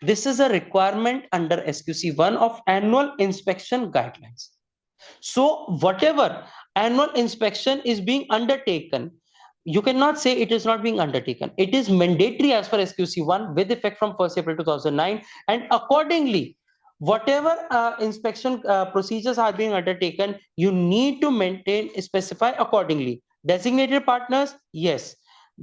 This is a requirement under SQC1 of annual inspection guidelines. So whatever annual inspection is being undertaken, you cannot say it is not being undertaken. It is mandatory as per SQC1 with effect from 1st April 2009, and accordingly, whatever inspection procedures are being undertaken, you need to specify accordingly. Designated partners, yes.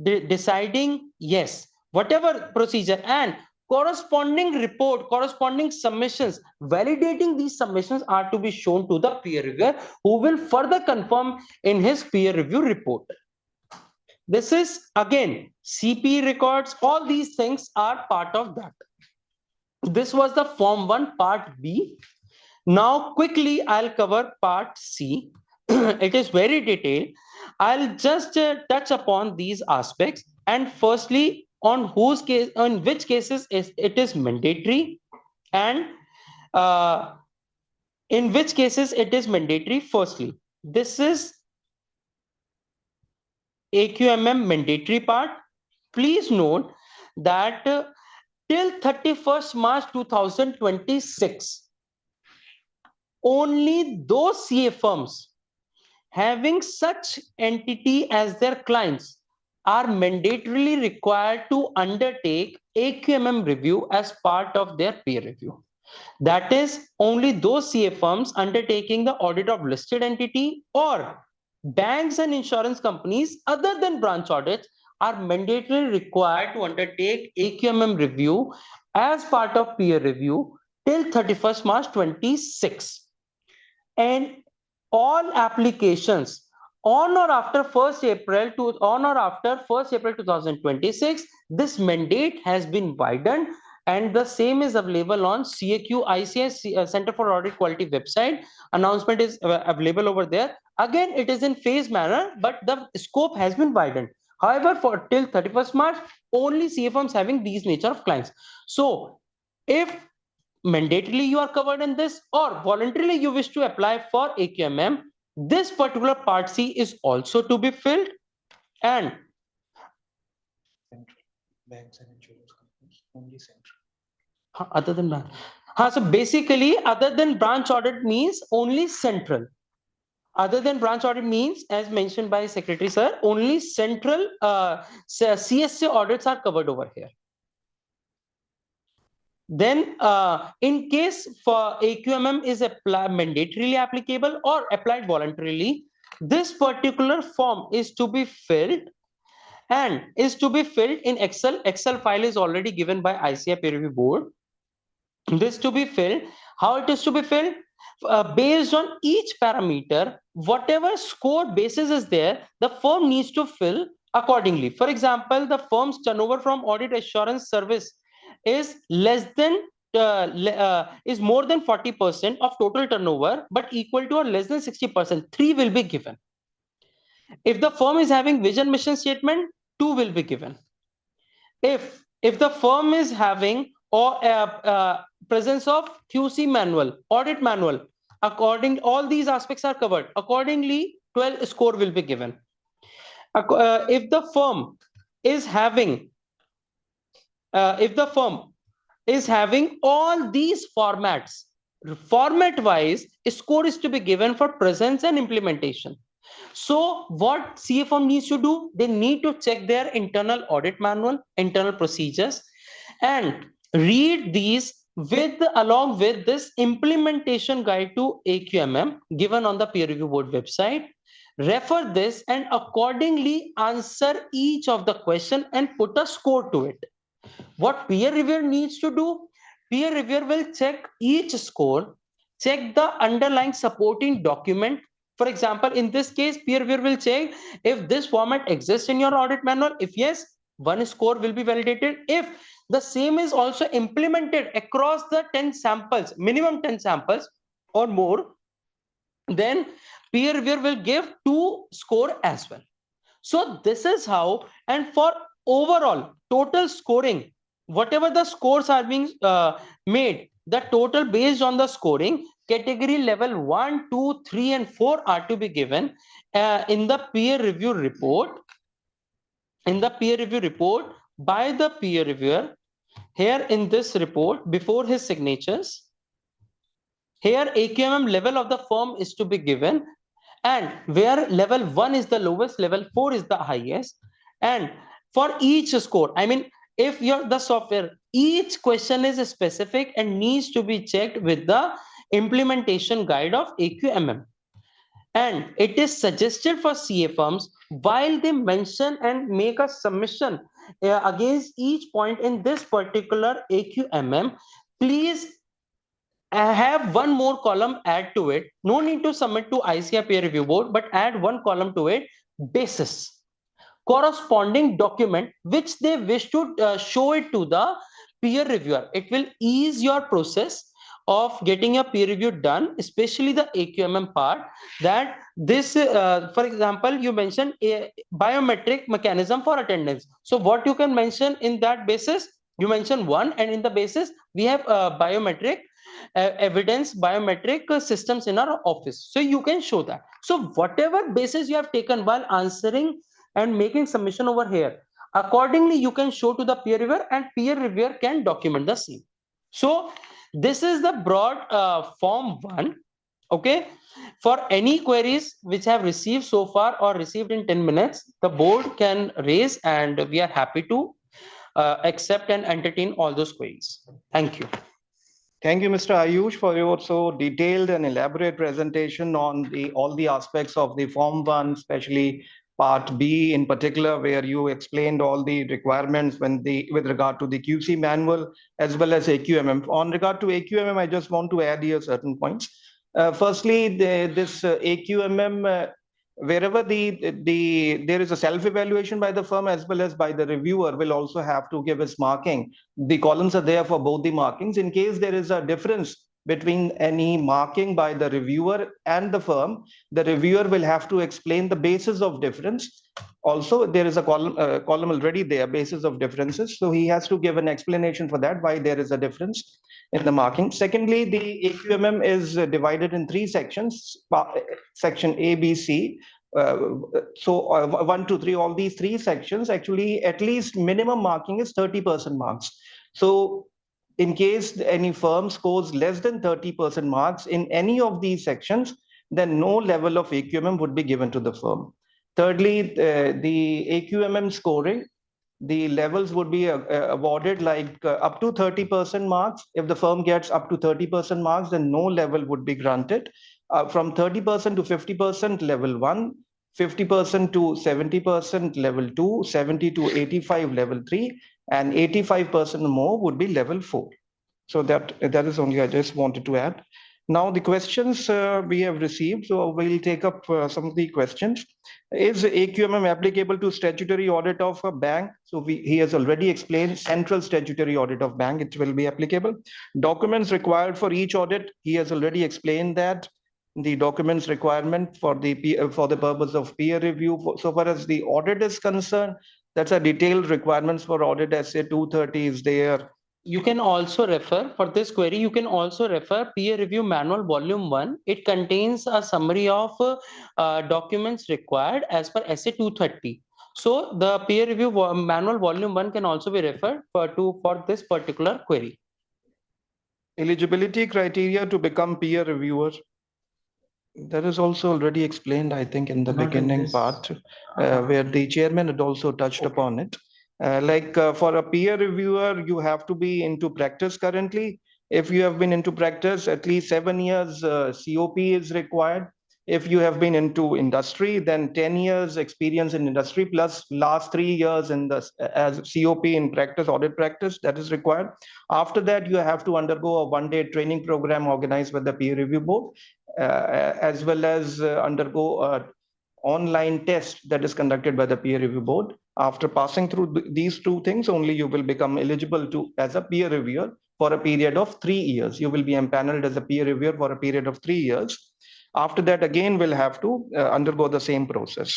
Deciding, yes. Whatever procedure, and corresponding report, corresponding submissions, validating these submissions are to be shown to the peer reviewer, who will further confirm in his peer review report. This is again CP records, all these things are part of that. This was the Form 1 Part B. Now quickly I'll cover Part C. It is very detailed. I'll just touch upon these aspects, and firstly on which cases it is mandatory, and in which cases it is mandatory. Firstly, this is AQMM mandatory part. Please note that till 31st March 2026, only those CA firms having such entity as their clients are mandatorily required to undertake AQMM review as part of their peer review. That is, only those CA firms undertaking the audit of listed entity or banks and insurance companies other than branch audits are mandatorily required to undertake AQMM review as part of peer review till 31st March 2026. And all applications on or after 1st April 2026, this mandate has been widened, and the same is available on CAQ ICS Center for Audit Quality website. Announcement is available over there. Again, it is in phased manner, but the scope has been widened. However, for till 31st March, only CA firms having these nature of clients. So if mandatorily you are covered in this, or voluntarily you wish to apply for AQMM, this particular Part C is also to be filled. And Banks and insurance companies, only central. Other than branch. So basically, other than branch audit means only central. Other than branch audit means, as mentioned by Secretary Sir, only central CSA audits are covered over here. Then in case for AQMM is mandatorily applicable or applied voluntarily, this particular form is to be filled, and is to be filled in Excel. Excel file is already given by ICAI Peer Review Board. This to be filled. How it is to be filled? Based on each parameter, whatever score basis is there, the firm needs to fill accordingly. For example, the firm's turnover from audit assurance service is less than is more than 40% of total turnover, but equal to or less than 60%, 3 will be given. If the firm is having vision mission statement, 2 will be given. If the firm is having or presence of QC manual, audit manual, all these aspects are covered. Accordingly, 12 score will be given. If the firm is having all these formats, format wise, score is to be given for presence and implementation. So what CFM needs to do, they need to check their internal audit manual, internal procedures, and read these along with this implementation guide to AQMM given on the peer review board website. Refer this and accordingly answer each of the question and put a score to it. What peer reviewer needs to do, peer reviewer will check each score, check the underlying supporting document. For example, in this case, peer reviewer will check if this format exists in your audit manual. If yes, 1 score will be validated. If the same is also implemented across the 10 samples, minimum 10 samples or more, then peer reviewer will give 2 score as well. So this is how, and for overall total scoring, whatever the scores are being made, the total based on the scoring, category level 1, 2, 3, and 4 are to be given in the peer review report. In the peer review report by the peer reviewer, here in this report, before his signatures, here AQMM level of the firm is to be given, and where level 1 is the lowest, level 4 is the highest. And for each score, I mean, if the software, each question is specific and needs to be checked with the implementation guide of AQMM. And it is suggested for CA firms, while they mention and make a submission against each point in this particular AQMM, please have one more column add to it. No need to submit to ICAR peer review board, but add one column to it, basis, corresponding document which they wish to show it to the peer reviewer. It will ease your process of getting a peer review done, especially the AQMM part. That this, for example, you mentioned a biometric mechanism for attendance. So what you can mention in that basis, you mention 1, and in the basis we have biometric evidence, biometric systems in our office. So you can show that. So whatever basis you have taken while answering and making submission over here, accordingly you can show to the peer reviewer, and peer reviewer can document the same. So this is the broad form 1. Okay, for any queries which have received so far or received in 10 minutes, the board can raise, and we are happy to accept and entertain all those queries. Thank you. Thank you, Mr. Ayush, for your so detailed and elaborate presentation on all the aspects of the Form 1, especially Part B in particular, where you explained all the requirements with regard to the QC manual as well as AQMM. On regard to AQMM, I just want to add here certain points. Firstly, this AQMM, wherever there is a self-evaluation by the firm as well as by the reviewer, will also have to give its marking. The columns are there for both the markings. In case there is a difference between any marking by the reviewer and the firm, the reviewer will have to explain the basis of difference. Also, there is a column already there, basis of differences. So he has to give an explanation for that, why there is a difference in the marking. Secondly, the AQMM is divided in 3 sections, section A, B, C. So 1, 2, 3, all these 3 sections, actually at least minimum marking is 30% marks. So in case any firm scores less than 30% marks in any of these sections, then no level of AQMM would be given to the firm. Thirdly, the AQMM scoring, the levels would be awarded like up to 30% marks. If the firm gets up to 30% marks, then no level would be granted. From 30% to 50%, level 1, 50% to 70%, level 2, 70 to 85, level 3, and 85% more would be level 4. So that is only I just wanted to add. Now the questions we have received, so we'll take up some of the questions. Is AQMM applicable to statutory audit of a bank? So he has already explained central statutory audit of bank, it will be applicable. Documents required for each audit, he has already explained that. The documents requirement for the purpose of peer review, so far as the audit is concerned, that's a detailed requirements for audit. SA 230 is there. You can also refer for this query, you can also refer peer review manual volume 1. It contains a summary of documents required as per SA 230. So the peer review manual volume 1 can also be referred for this particular query. Eligibility criteria to become peer reviewer. That is also already explained, I think, in the Not in beginning this. part, where the chairman had also touched Okay. upon it. For a peer reviewer, you have to be into practice currently. If you have been into practice, at least 7 years COP is required. If you have been into industry, then 10 years experience in industry plus last 3 years in the as COP in practice, audit practice, that is required. After that, you have to undergo a one-day training program organized by the peer review board, as well as undergo a online test that is conducted by the peer review board. After passing through these two things, only you will become eligible to as a peer reviewer for a period of 3 years. You will be empaneled as a peer reviewer for a period of 3 years. After that, again, will have to undergo the same process.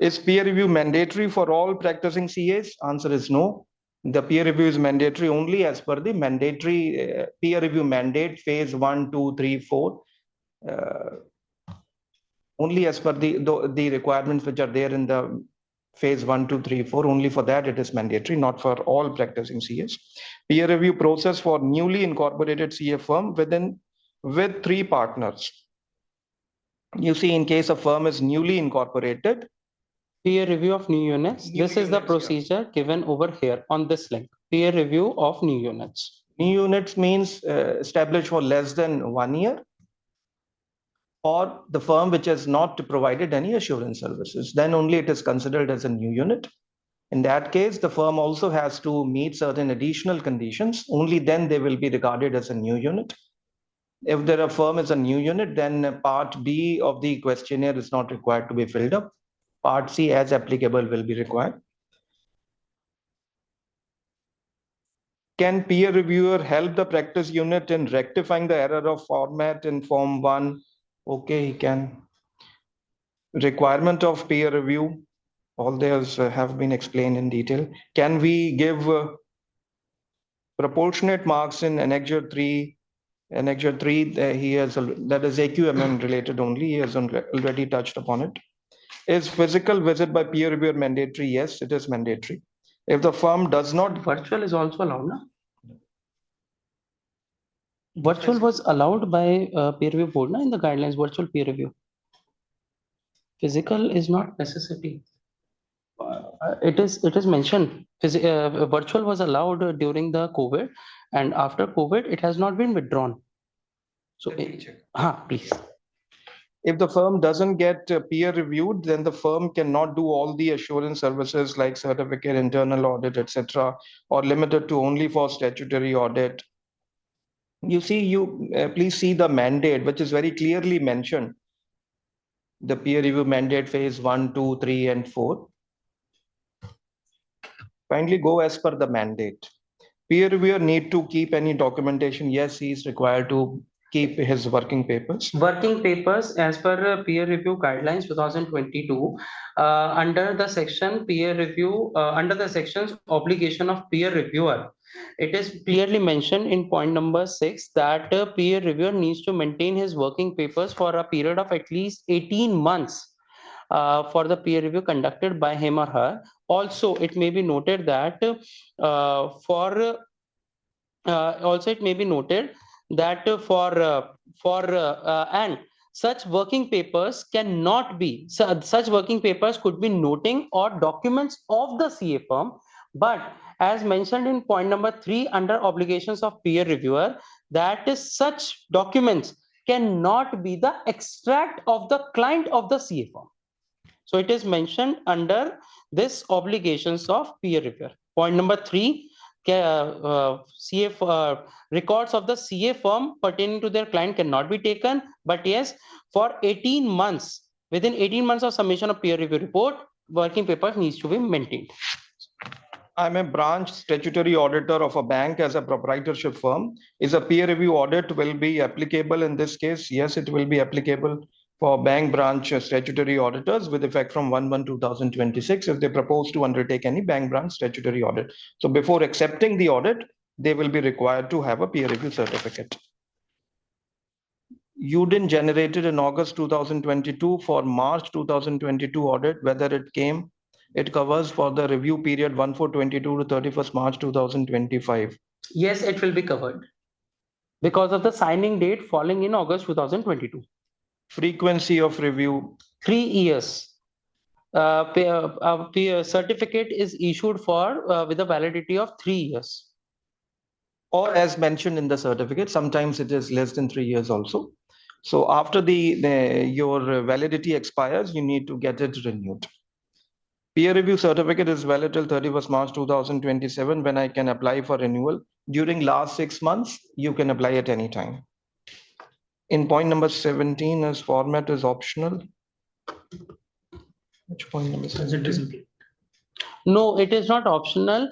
Is peer review mandatory for all practicing CAs? Answer is no. The peer review is mandatory only as per the mandatory peer review mandate phase 1, 2, 3, 4. Only as per the requirements which are there in the phase 1, 2, 3, 4. Only for that it is mandatory, not for all practicing CAs. Peer review process for newly incorporated CA firm with 3 partners. You see, in case a firm is newly incorporated, Peer review of new units. New This is the units, yeah. procedure given over here on this link. Peer review of new units. new units means established for less than 1 year, or the firm which has not provided any assurance services, then only it is considered as a new unit. In that case, the firm also has to meet certain additional conditions. Only then they will be regarded as a new unit. If their firm is a new unit, then part B of the questionnaire is not required to be filled up. Part C, as applicable, will be required. Can peer reviewer help the practice unit in rectifying the error of format in Form 1? Okay, he can. Requirement of peer review, all those have been explained in detail. Can we give proportionate marks in Annexure 3? Annexure 3, he has, that is AQMM related only, he has already touched upon it. Is physical visit by peer reviewer mandatory? Yes, it is mandatory. If the firm does not, Virtual is also allowed, no? Virtual was allowed by peer review board, na, in the guidelines, virtual peer review. Physical is not necessity. It is mentioned. Virtual was allowed during the COVID, and after COVID, it has not been withdrawn. So, please. if the firm doesn't get peer reviewed, then the firm cannot do all the assurance services like certificate, internal audit, etc., or limited to only for statutory audit. You see, please see the mandate, which is very clearly mentioned. The peer review mandate phase 1, 2, 3, and 4. Kindly go as per the mandate. Peer reviewer need to keep any documentation. Yes, he is required to keep his working papers. Working papers as per peer review guidelines 2022, under the section peer review, under the sections obligation of peer reviewer, it is clearly mentioned in point number 6 that peer reviewer needs to maintain his working papers for a period of at least 18 months for the peer review conducted by him or her. Also, it may be noted that and such working papers cannot be, such working papers could be noting or documents of the CA firm, but as mentioned in point number 3 under obligations of peer reviewer, that is such documents cannot be the extract of the client of the CA firm. So it is mentioned under this obligations of peer reviewer. Point number 3, records of the CA firm pertaining to their client cannot be taken. But yes, for 18 months, within 18 months of submission of peer review report, working papers needs to be maintained. I'm a branch statutory auditor of a bank as a proprietorship firm. Is a peer review audit will be applicable in this case? Yes, it will be applicable for bank branch statutory auditors with effect from 1/1/2026 if they propose to undertake any bank branch statutory audit. So before accepting the audit, they will be required to have a peer review certificate. UDIN generated in August 2022 for March 2022 audit, whether it covers for the review period 1/4/22 to 31st March 2025. Yes, it will be covered because of the signing date falling in August 2022. Frequency of review. 3 years. Certificate is issued for with a validity of 3 years. Or as mentioned in the certificate, sometimes it is less than 3 years also. So after your validity expires, you need to get it renewed. Peer review certificate is valid till 31st March 2027 when I can apply for renewal. During last 6 months, you can apply at any time. In point number 17, as format is optional. Which point number 17? No, it is not optional.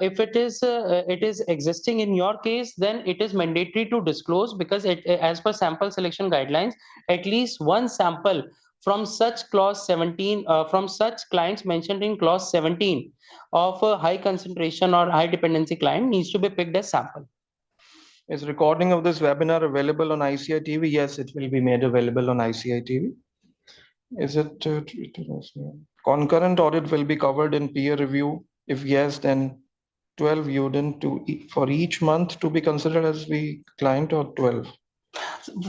If it is existing in your case, then it is mandatory to disclose, because as per sample selection guidelines, at least one sample from such clause 17, from such clients mentioned in clause 17 of a high concentration or high dependency client needs to be picked as sample. Is recording of this webinar available on ICI TV? Yes, it will be made available on ICI TV. Is it concurrent audit will be covered in peer review? If yes, then 12 UDIN for each month to be considered as the client, or 12?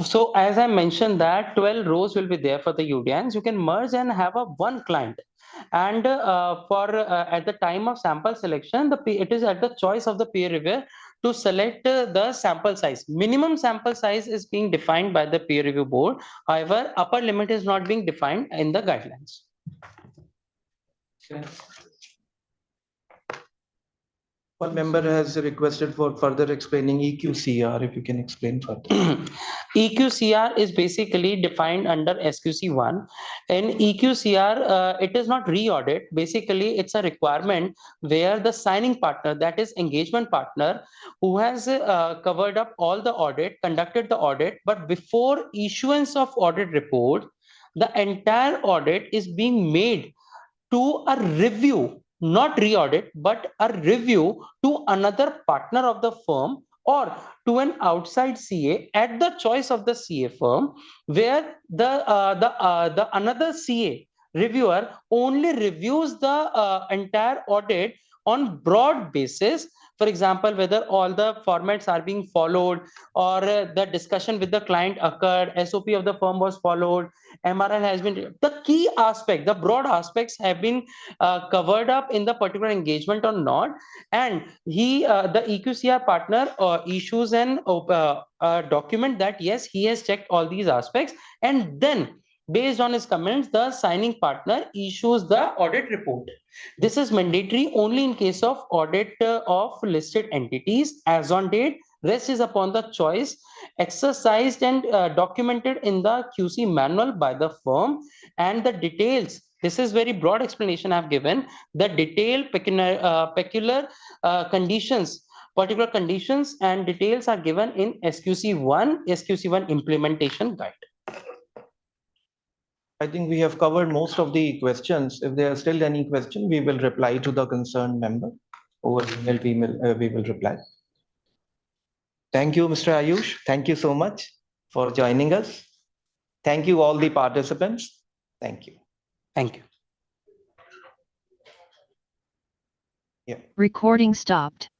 So as I mentioned that 12 rows will be there for the UDINs. You can merge and have a one client. And at the time of sample selection, it is at the choice of the peer reviewer to select the sample size. Minimum sample size is being defined by the peer review board. However, upper limit is not being defined in the guidelines. One member has requested for further explaining EQCR, if you can explain further. EQCR is basically defined under SQC1. In EQCR, it is not re-audit. Basically, it's a requirement where the signing partner, that is engagement partner, who has covered up all the audit, conducted the audit, but before issuance of audit report, the entire audit is being made to a review, not re-audit, but a review to another partner of the firm or to an outside CA at the choice of the CA firm, where the another CA reviewer only reviews the entire audit on broad basis. For example, whether all the formats are being followed, or the discussion with the client occurred, SOP of the firm was followed, MRL has been, the key aspect, the broad aspects have been covered up in the particular engagement or not. And the EQCR partner issues a document that yes, he has checked all these aspects, and then based on his comments, the signing partner issues the audit report. This is mandatory only in case of audit of listed entities as on date. Rest is upon the choice, exercised and documented in the QC manual by the firm. And the details, this is very broad explanation I've given. The detailed particular conditions and details are given in SQC1 implementation guide. I think we have covered most of the questions. If there are still any question, we will reply to the concerned member. Over email, we will reply. Thank you, Mr. Ayush. Thank you so much for joining us. Thank you all the participants. Thank you. Thank you. Yeah. Recording stopped.